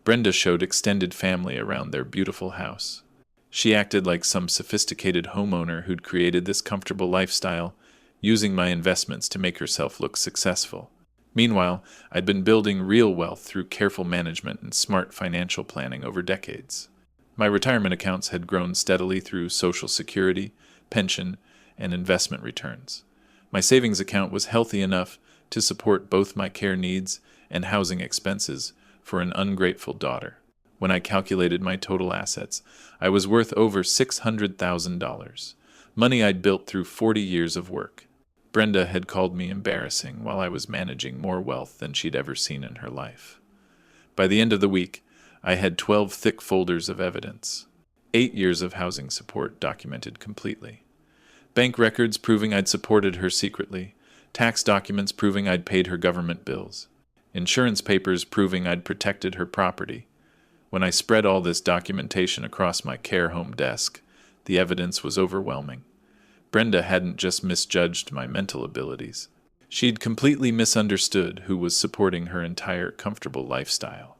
Brenda showed extended family around their beautiful house. She acted like some sophisticated homeowner who'd created this comfortable lifestyle, using my investments to make herself look successful. Meanwhile, I'd been building real wealth through careful management and smart financial planning over decades. My retirement accounts had grown steadily through Social Security, pension, and investment returns. My savings account was healthy enough to support both my care needs and housing expenses for an ungrateful daughter. When I calculated my total assets, I was worth over $600,000, money I'd built through 40 years of work. Brenda had called me embarrassing while I was managing more wealth than she'd ever seen in her life. By the end of the week, I had 12 thick folders of evidence, 8 years of housing support documented completely, bank records proving I'd supported her secretly, tax documents proving I'd paid her government bills, insurance papers proving I'd protected her property. When I spread all this documentation across my care home desk, the evidence was overwhelming. Brenda hadn't just misjudged my mental abilities. She'd completely misunderstood who was supporting her entire comfortable lifestyle.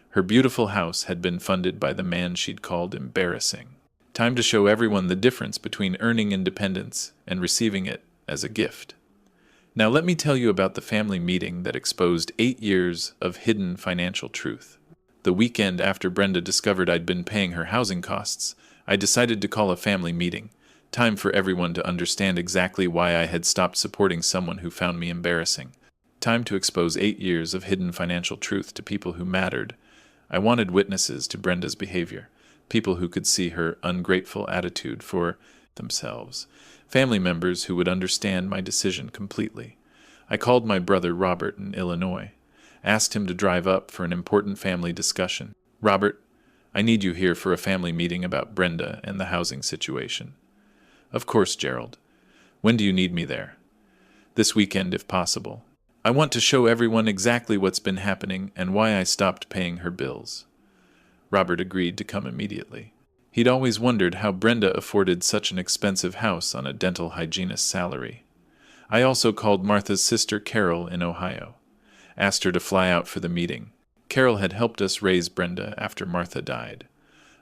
Her beautiful house had been funded by the man she'd called embarrassing. Time to show everyone the difference between earning independence and receiving it as a gift. Now let me tell you about the family meeting that exposed 8 years of hidden financial truth. The weekend after Brenda discovered I'd been paying her housing costs, I decided to call a family meeting. Time for everyone to understand exactly why I had stopped supporting someone who found me embarrassing. Time to expose 8 years of hidden financial truth to people who mattered. I wanted witnesses to Brenda's behavior, people who could see her ungrateful attitude for themselves, family members who would understand my decision completely. I called my brother Robert in Illinois, asked him to drive up for an important family discussion. "Robert, I need you here for a family meeting about Brenda and the housing situation." "Of course, Gerald. When do you need me there?" "This weekend, if possible. I want to show everyone exactly what's been happening and why I stopped paying her bills." Robert agreed to come immediately. He'd always wondered how Brenda afforded such an expensive house on a dental hygienist's salary. I also called Martha's sister Carol in Ohio, asked her to fly out for the meeting. Carol had helped us raise Brenda after Martha died,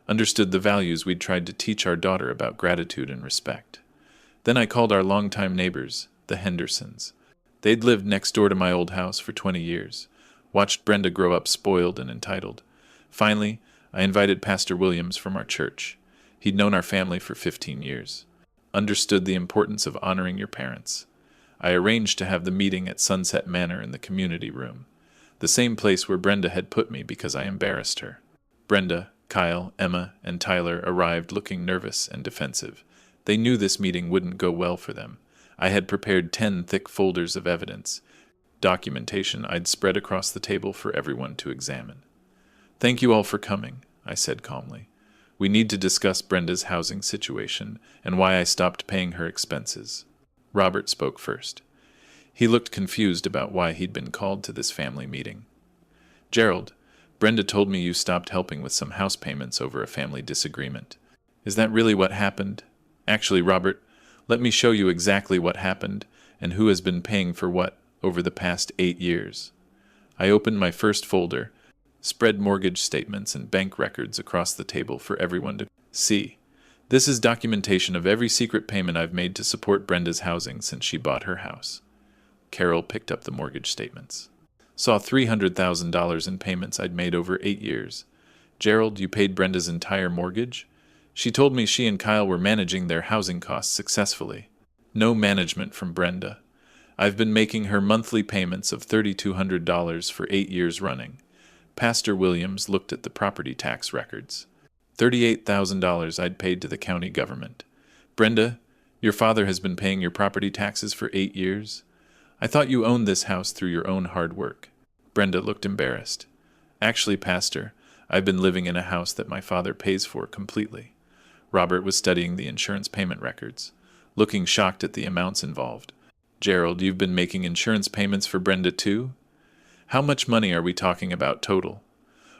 understood the values we'd tried to teach our daughter about gratitude and respect. Then I called our longtime neighbors, the Hendersons. They'd lived next door to my old house for 20 years, watched Brenda grow up spoiled and entitled. Finally, I invited Pastor Williams from our church. He'd known our family for 15 years. Understood the importance of honoring your parents. I arranged to have the meeting at Sunset Manor in the community room, the same place where Brenda had put me because I embarrassed her. Brenda, Kyle, Emma, and Tyler arrived looking nervous and defensive. They knew this meeting wouldn't go well for them. I had prepared 10 thick folders of evidence, documentation I'd spread across the table for everyone to examine. "Thank you all for coming," I said calmly. "We need to discuss Brenda's housing situation and why I stopped paying her expenses." Robert spoke first. He looked confused about why he'd been called to this family meeting. "Gerald, Brenda told me you stopped helping with some house payments over a family disagreement. Is that really what happened?" "Actually, Robert, let me show you exactly what happened and who has been paying for what over the past 8 years. I opened my first folder, spread mortgage statements and bank records across the table for everyone to see. This is documentation of every secret payment I've made to support Brenda's housing since she bought her house." Carol picked up the mortgage statements. "Saw $300,000 in payments I'd made over 8 years. Gerald, you paid Brenda's entire mortgage? She told me she and Kyle were managing their housing costs successfully. No management from Brenda. I've been making her monthly payments of $3,200 for 8 years running." Pastor Williams looked at the property tax records. $38,000 I'd paid to the county government. "Brenda, your father has been paying your property taxes for 8 years? I thought you owned this house through your own hard work." Brenda looked embarrassed. "Actually, Pastor, I've been living in a house that my father pays for completely." Robert was studying the insurance payment records, looking shocked at the amounts involved. "Gerald, you've been making insurance payments for Brenda too? How much money are we talking about total?"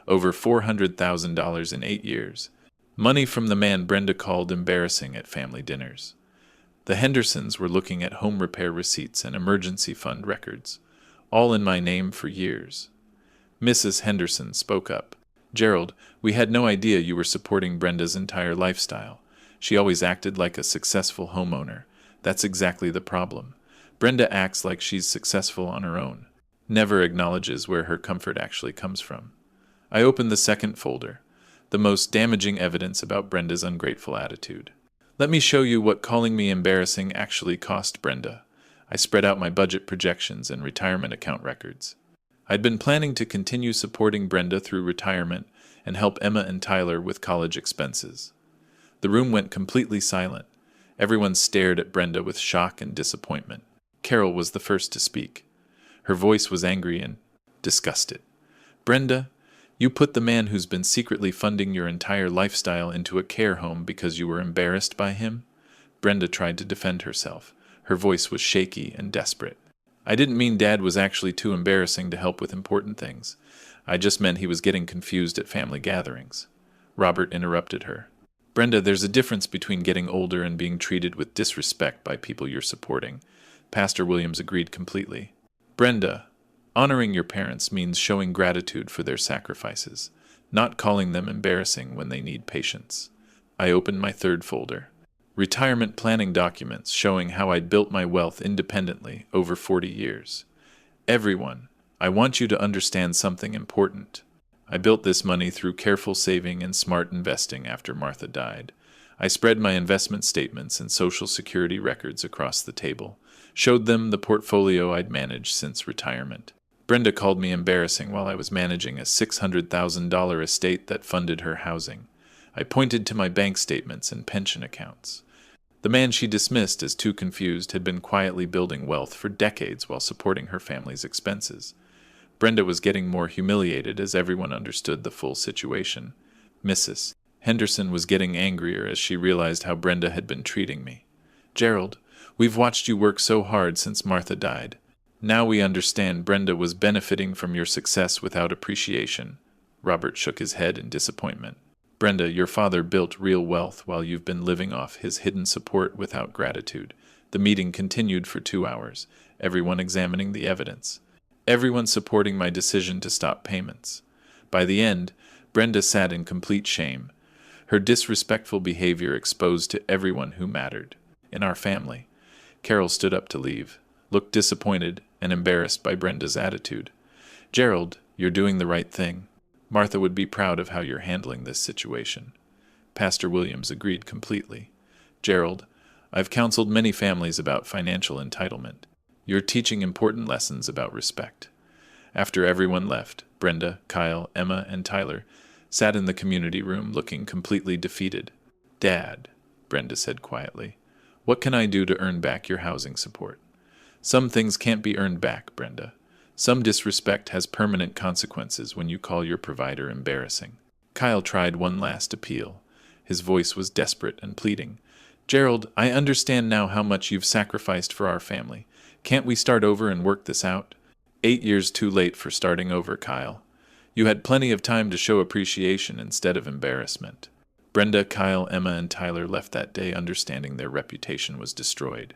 "Over $400,000 in 8 years. Money from the man Brenda called embarrassing at family dinners." The Hendersons were looking at home repair receipts and emergency fund records, all in my name for years. Mrs. Henderson spoke up. "Gerald, we had no idea you were supporting Brenda's entire lifestyle. She always acted like a successful homeowner. That's exactly the problem. Brenda acts like she's successful on her own, never acknowledges where her comfort actually comes from." I opened the second folder, the most damaging evidence about Brenda's ungrateful attitude. "Let me show you what calling me embarrassing actually cost Brenda." I spread out my budget projections and retirement account records. I'd been planning to continue supporting Brenda through retirement and help Emma and Tyler with college expenses. The room went completely silent. Everyone stared at Brenda with shock and disappointment. Carol was the first to speak. Her voice was angry and disgusted. "Brenda, you put the man who's been secretly funding your entire lifestyle into a care home because you were embarrassed by him?" Brenda tried to defend herself. Her voice was shaky and desperate. "I didn't mean Dad was actually too embarrassing to help with important things. I just meant he was getting confused at family gatherings." Robert interrupted her. "Brenda, there's a difference between getting older and being treated with disrespect by people you're supporting." Pastor Williams agreed completely. "Brenda, honoring your parents means showing gratitude for their sacrifices, not calling them embarrassing when they need patience." I opened my third folder. Retirement planning documents showing how I'd built my wealth independently over 40 years. "Everyone, I want you to understand something important. I built this money through careful saving and smart investing after Martha died. I spread my investment statements and Social Security records across the table, showed them the portfolio I'd managed since retirement. Brenda called me embarrassing while I was managing a $600,000 estate that funded her housing. I pointed to my bank statements and pension accounts. The man she dismissed as too confused had been quietly building wealth for decades while supporting her family's expenses. Brenda was getting more humiliated as everyone understood the full situation. Mrs. Henderson was getting angrier as she realized how Brenda had been treating me. "Gerald, we've watched you work so hard since Martha died. Now we understand Brenda was benefiting from your success without appreciation." Robert shook his head in disappointment. "Brenda, your father built real wealth while you've been living off his hidden support without gratitude." The meeting continued for 2 hours, everyone examining the evidence, everyone supporting my decision to stop payments. By the end, Brenda sat in complete shame, her disrespectful behavior exposed to everyone who mattered. In our family, Carol stood up to leave, looked disappointed and embarrassed by Brenda's attitude. "Gerald, you're doing the right thing. Martha would be proud of how you're handling this situation." Pastor Williams agreed completely. Gerald, I've counseled many families about financial entitlement. You're teaching important lessons about respect. After everyone left, Brenda, Kyle, Emma, and Tyler sat in the community room looking completely defeated. Dad, Brenda said quietly, what can I do to earn back your housing support? Some things can't be earned back, Brenda. Some disrespect has permanent consequences when you call your provider embarrassing. Kyle tried one last appeal. His voice was desperate and pleading. Gerald, I understand now how much you've sacrificed for our family. Can't we start over and work this out? 8 years too late for starting over, Kyle. You had plenty of time to show appreciation instead of embarrassment. Brenda, Kyle, Emma, and Tyler left that day understanding their reputation was destroyed.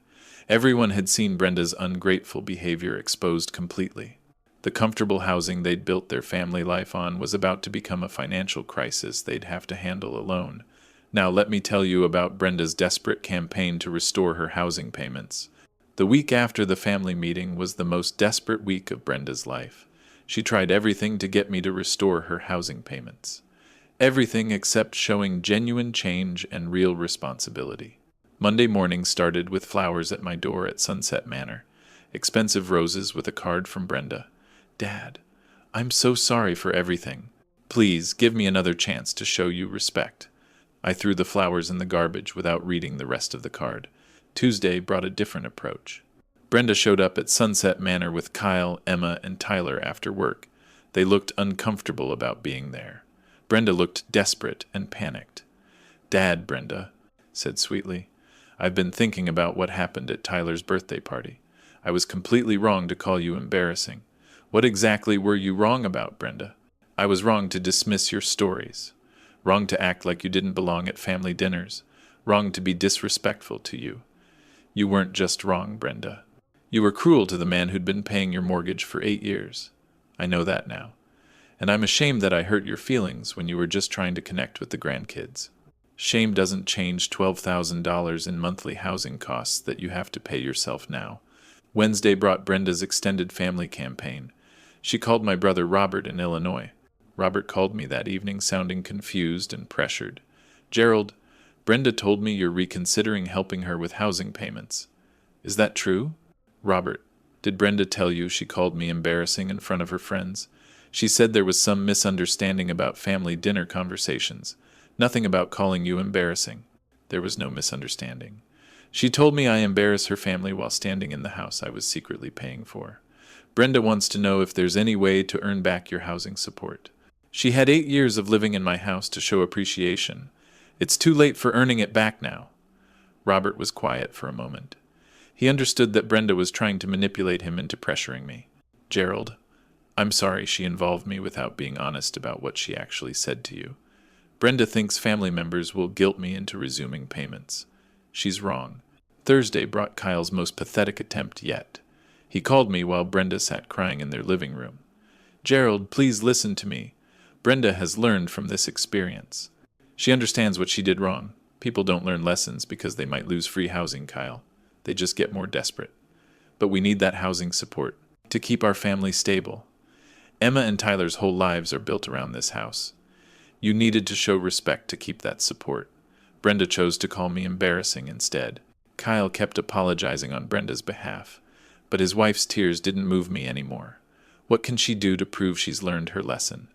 Everyone had seen Brenda's ungrateful behavior exposed completely. The comfortable housing they'd built their family life on was about to become a financial crisis they'd have to handle alone. Now let me tell you about Brenda's desperate campaign to restore her housing payments. The week after the family meeting was the most desperate week of Brenda's life. She tried everything to get me to restore her housing payments. Everything except showing genuine change and real responsibility. Monday morning started with flowers at my door at Sunset Manor, expensive roses with a card from Brenda. Dad, I'm so sorry for everything. Please give me another chance to show you respect. I threw the flowers in the garbage without reading the rest of the card. Tuesday brought a different approach. Brenda showed up at Sunset Manor with Kyle, Emma, and Tyler after work. They looked uncomfortable about being there. Brenda looked desperate and panicked. Dad, Brenda said sweetly, I've been thinking about what happened at Tyler's birthday party. I was completely wrong to call you embarrassing. What exactly were you wrong about, Brenda? I was wrong to dismiss your stories. Wrong to act like you didn't belong at family dinners. Wrong to be disrespectful to you. You weren't just wrong, Brenda. You were cruel to the man who'd been paying your mortgage for 8 years. I know that now. And I'm ashamed that I hurt your feelings when you were just trying to connect with the grandkids. Shame doesn't change $12,000 in monthly housing costs that you have to pay yourself now. Wednesday brought Brenda's extended family campaign. She called my brother Robert in Illinois. Robert called me that evening sounding confused and pressured. Gerald, Brenda told me you're reconsidering helping her with housing payments. Is that true? Robert, did Brenda tell you she called me embarrassing in front of her friends? She said there was some misunderstanding about family dinner conversations. Nothing about calling you embarrassing. There was no misunderstanding. She told me I embarrass her family while standing in the house I was secretly paying for. Brenda wants to know if there's any way to earn back your housing support. She had 8 years of living in my house to show appreciation. It's too late for earning it back now. Robert was quiet for a moment. He understood that Brenda was trying to manipulate him into pressuring me. Gerald, I'm sorry she involved me without being honest about what she actually said to you. Brenda thinks family members will guilt me into resuming payments. She's wrong. Thursday brought Kyle's most pathetic attempt yet. He called me while Brenda sat crying in their living room. Gerald, please listen to me. Brenda has learned from this experience. She understands what she did wrong. People don't learn lessons because they might lose free housing, Kyle. They just get more desperate. But we need that housing support to keep our family stable. Emma and Tyler's whole lives are built around this house. You needed to show respect to keep that support. Brenda chose to call me embarrassing instead. Kyle kept apologizing on Brenda's behalf, but his wife's tears didn't move me anymore. What can she do to prove she's learned her lesson?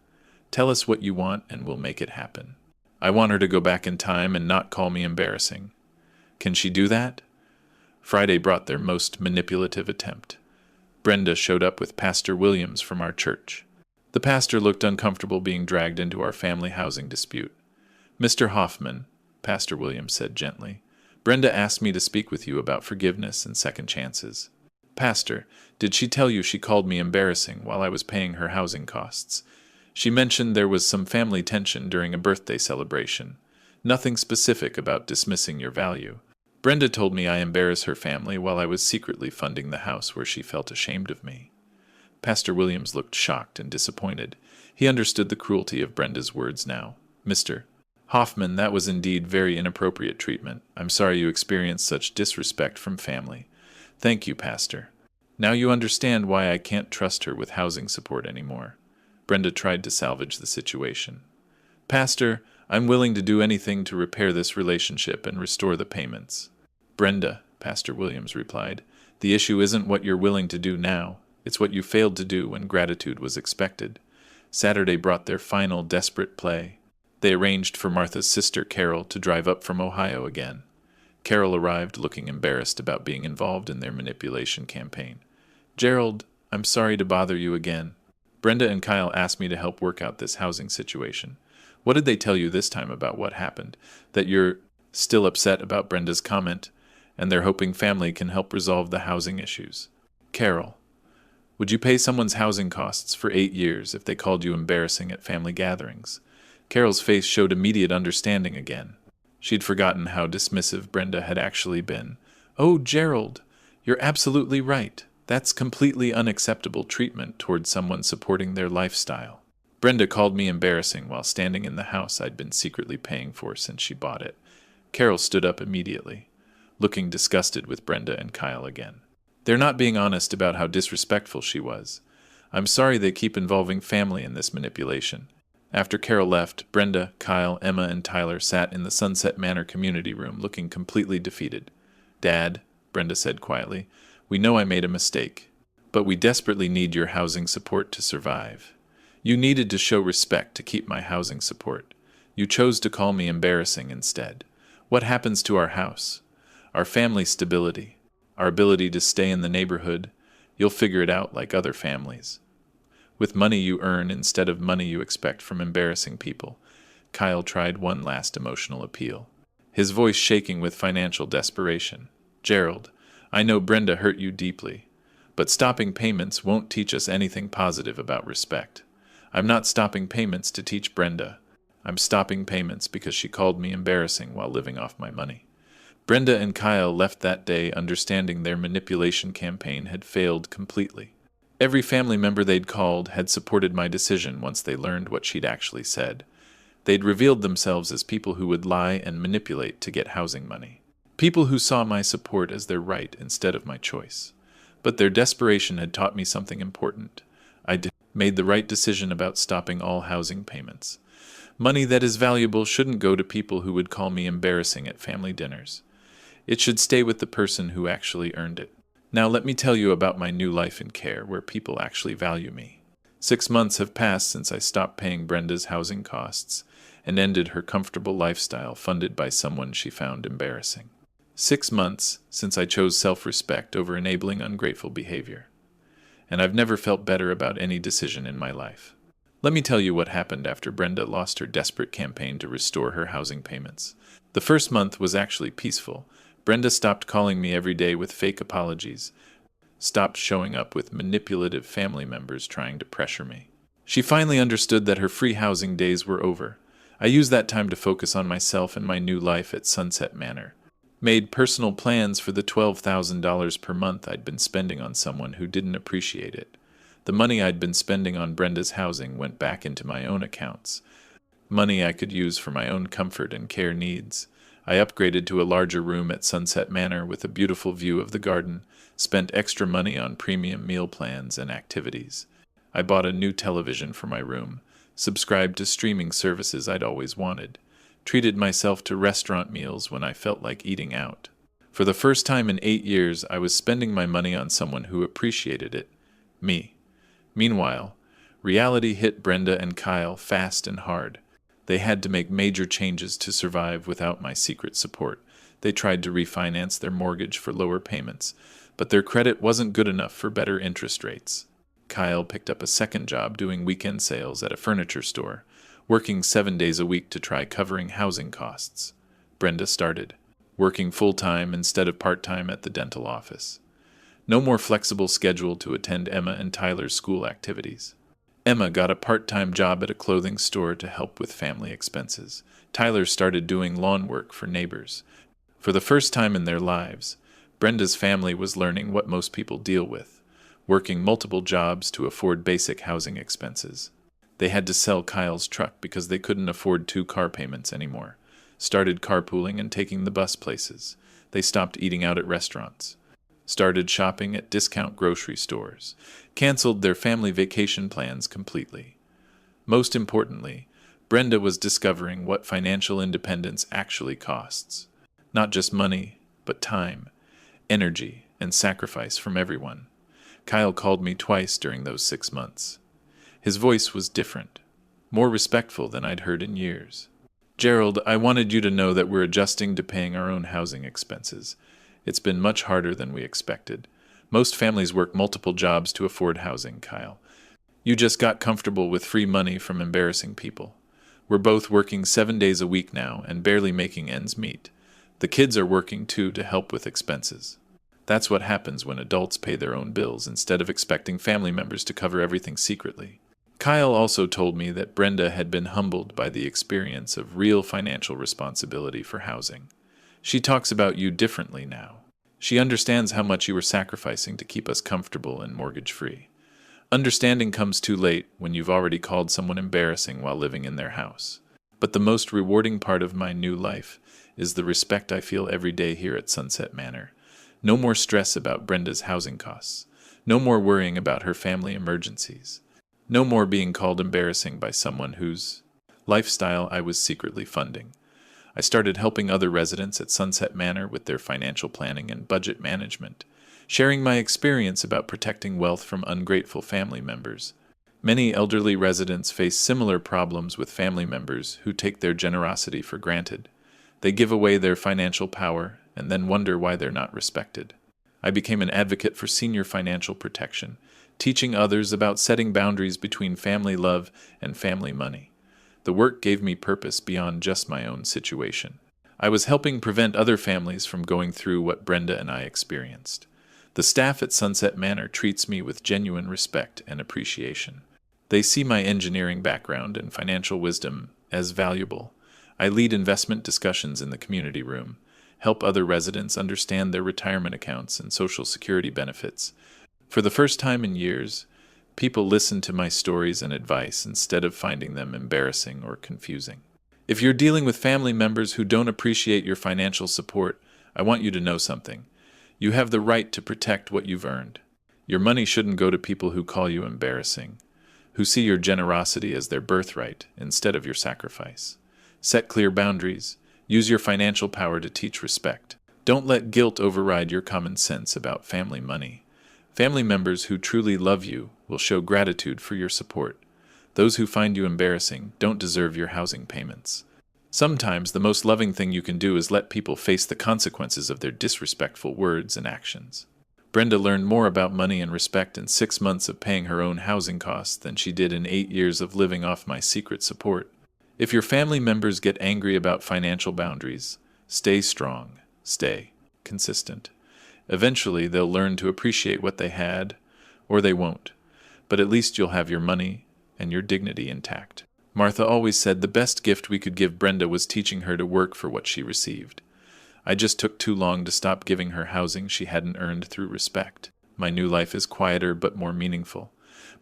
Tell us what you want and we'll make it happen. I want her to go back in time and not call me embarrassing. Can she do that? Friday brought their most manipulative attempt. Brenda showed up with Pastor Williams from our church. The pastor looked uncomfortable being dragged into our family housing dispute. Mr. Hoffman, Pastor Williams said gently, Brenda asked me to speak with you about forgiveness and second chances. Pastor, did she tell you she called me embarrassing while I was paying her housing costs? She mentioned there was some family tension during a birthday celebration. Nothing specific about dismissing your value. Brenda told me I embarrass her family while I was secretly funding the house where she felt ashamed of me. Pastor Williams looked shocked and disappointed. He understood the cruelty of Brenda's words now. Mr. Hoffman, that was indeed very inappropriate treatment. I'm sorry you experienced such disrespect from family. Thank you, Pastor. Now you understand why I can't trust her with housing support anymore. Brenda tried to salvage the situation. Pastor, I'm willing to do anything to repair this relationship and restore the payments. Brenda, Pastor Williams replied, the issue isn't what you're willing to do now. It's what you failed to do when gratitude was expected. Saturday brought their final desperate play. They arranged for Martha's sister Carol to drive up from Ohio again. Carol arrived looking embarrassed about being involved in their manipulation campaign. Gerald, I'm sorry to bother you again. Brenda and Kyle asked me to help work out this housing situation. What did they tell you this time about what happened? That you're still upset about Brenda's comment, and they're hoping family can help resolve the housing issues. Carol, would you pay someone's housing costs for 8 years if they called you embarrassing at family gatherings? Carol's face showed immediate understanding again. She'd forgotten how dismissive Brenda had actually been. Oh, Gerald, you're absolutely right. That's completely unacceptable treatment toward someone supporting their lifestyle. Brenda called me embarrassing while standing in the house I'd been secretly paying for since she bought it. Carol stood up immediately, looking disgusted with Brenda and Kyle again. They're not being honest about how disrespectful she was. I'm sorry they keep involving family in this manipulation. After Carol left, Brenda, Kyle, Emma, and Tyler sat in the Sunset Manor community room looking completely defeated. Dad, Brenda said quietly, we know I made a mistake, but we desperately need your housing support to survive. You needed to show respect to keep my housing support. You chose to call me embarrassing instead. What happens to our house? Our family stability? Our ability to stay in the neighborhood? You'll figure it out like other families. With money you earn instead of money you expect from embarrassing people, Kyle tried one last emotional appeal, his voice shaking with financial desperation. Gerald, I know Brenda hurt you deeply, but stopping payments won't teach us anything positive about respect. I'm not stopping payments to teach Brenda. I'm stopping payments because she called me embarrassing while living off my money. Brenda and Kyle left that day understanding their manipulation campaign had failed completely. Every family member they'd called had supported my decision once they learned what she'd actually said. They'd revealed themselves as people who would lie and manipulate to get housing money. People who saw my support as their right instead of my choice. But their desperation had taught me something important. I'd made the right decision about stopping all housing payments. Money that is valuable shouldn't go to people who would call me embarrassing at family dinners. It should stay with the person who actually earned it. Now let me tell you about my new life in care, where people actually value me. 6 months have passed since I stopped paying Brenda's housing costs and ended her comfortable lifestyle funded by someone she found embarrassing. 6 months since I chose self-respect over enabling ungrateful behavior. And I've never felt better about any decision in my life. Let me tell you what happened after Brenda lost her desperate campaign to restore her housing payments. The first month was actually peaceful. Brenda stopped calling me every day with fake apologies, stopped showing up with manipulative family members trying to pressure me. She finally understood that her free housing days were over. I used that time to focus on myself and my new life at Sunset Manor. Made personal plans for the $12,000 per month I'd been spending on someone who didn't appreciate it. The money I'd been spending on Brenda's housing went back into my own accounts. Money I could use for my own comfort and care needs. I upgraded to a larger room at Sunset Manor with a beautiful view of the garden, spent extra money on premium meal plans and activities. I bought a new television for my room, subscribed to streaming services I'd always wanted, treated myself to restaurant meals when I felt like eating out. For the first time in 8 years, I was spending my money on someone who appreciated it, me. Meanwhile, reality hit Brenda and Kyle fast and hard. They had to make major changes to survive without my secret support. They tried to refinance their mortgage for lower payments, but their credit wasn't good enough for better interest rates. Kyle picked up a second job doing weekend sales at a furniture store, working 7 days a week to try covering housing costs. Brenda started, working full-time instead of part-time at the dental office. No more flexible schedule to attend Emma and Tyler's school activities. Emma got a part-time job at a clothing store to help with family expenses. Tyler started doing lawn work for neighbors. For the first time in their lives, Brenda's family was learning what most people deal with, working multiple jobs to afford basic housing expenses. They had to sell Kyle's truck because they couldn't afford 2 car payments anymore. Started carpooling and taking the bus places. They stopped eating out at restaurants. Started shopping at discount grocery stores. Canceled their family vacation plans completely. Most importantly, Brenda was discovering what financial independence actually costs. Not just money, but time, energy, and sacrifice from everyone. Kyle called me twice during those 6 months. His voice was different, more respectful than I'd heard in years. "Gerald, I wanted you to know that we're adjusting to paying our own housing expenses. It's been much harder than we expected. Most families work multiple jobs to afford housing, Kyle. You just got comfortable with free money from embarrassing people. We're both working 7 days a week now and barely making ends meet. The kids are working too to help with expenses. That's what happens when adults pay their own bills instead of expecting family members to cover everything secretly." Kyle also told me that Brenda had been humbled by the experience of real financial responsibility for housing. "She talks about you differently now. She understands how much you were sacrificing to keep us comfortable and mortgage-free. Understanding comes too late when you've already called someone embarrassing while living in their house. But the most rewarding part of my new life is the respect I feel every day here at Sunset Manor. No more stress about Brenda's housing costs. No more worrying about her family emergencies. No more being called embarrassing by someone whose lifestyle I was secretly funding. I started helping other residents at Sunset Manor with their financial planning and budget management, sharing my experience about protecting wealth from ungrateful family members. Many elderly residents face similar problems with family members who take their generosity for granted. They give away their financial power and then wonder why they're not respected. I became an advocate for senior financial protection, teaching others about setting boundaries between family love and family money. The work gave me purpose beyond just my own situation. I was helping prevent other families from going through what Brenda and I experienced. The staff at Sunset Manor treats me with genuine respect and appreciation. They see my engineering background and financial wisdom as valuable. I lead investment discussions in the community room, help other residents understand their retirement accounts and Social Security benefits. For the first time in years, people listen to my stories and advice instead of finding them embarrassing or confusing. If you're dealing with family members who don't appreciate your financial support, I want you to know something. You have the right to protect what you've earned. Your money shouldn't go to people who call you embarrassing, who see your generosity as their birthright instead of your sacrifice. Set clear boundaries. Use your financial power to teach respect. Don't let guilt override your common sense about family money. Family members who truly love you will show gratitude for your support. Those who find you embarrassing don't deserve your housing payments. Sometimes the most loving thing you can do is let people face the consequences of their disrespectful words and actions. Brenda learned more about money and respect in 6 months of paying her own housing costs than she did in 8 years of living off my secret support. If your family members get angry about financial boundaries, stay strong, stay consistent. Eventually, they'll learn to appreciate what they had, or they won't. But at least you'll have your money and your dignity intact. Martha always said the best gift we could give Brenda was teaching her to work for what she received. I just took too long to stop giving her housing she hadn't earned through respect. My new life is quieter but more meaningful.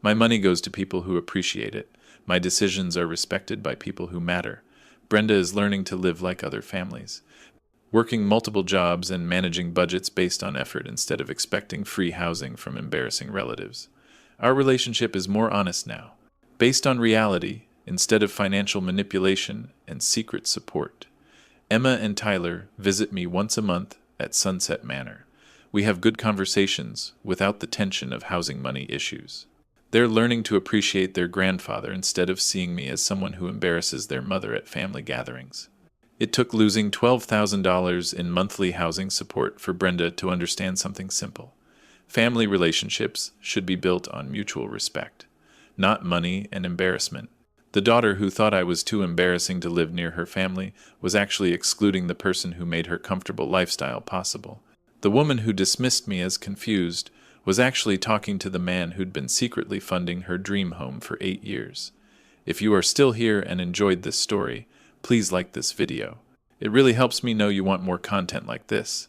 My money goes to people who appreciate it. My decisions are respected by people who matter. Brenda is learning to live like other families, working multiple jobs and managing budgets based on effort instead of expecting free housing from embarrassing relatives. Our relationship is more honest now, based on reality instead of financial manipulation and secret support. Emma and Tyler visit me once a month at Sunset Manor. We have good conversations without the tension of housing money issues. They're learning to appreciate their grandfather instead of seeing me as someone who embarrasses their mother at family gatherings. It took losing $12,000 in monthly housing support for Brenda to understand something simple. Family relationships should be built on mutual respect, not money and embarrassment. The daughter who thought I was too embarrassing to live near her family was actually excluding the person who made her comfortable lifestyle possible. The woman who dismissed me as confused was actually talking to the man who'd been secretly funding her dream home for 8 years. If you are still here and enjoyed this story, please like this video. It really helps me know you want more content like this.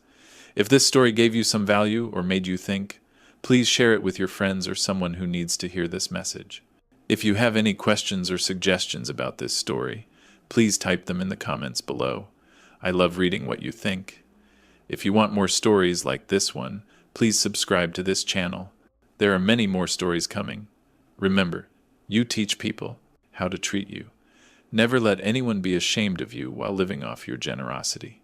If this story gave you some value or made you think, please share it with your friends or someone who needs to hear this message. If you have any questions or suggestions about this story, please type them in the comments below. I love reading what you think. If you want more stories like this one, please subscribe to this channel. There are many more stories coming. Remember, you teach people how to treat you. Never let anyone be ashamed of you while living off your generosity.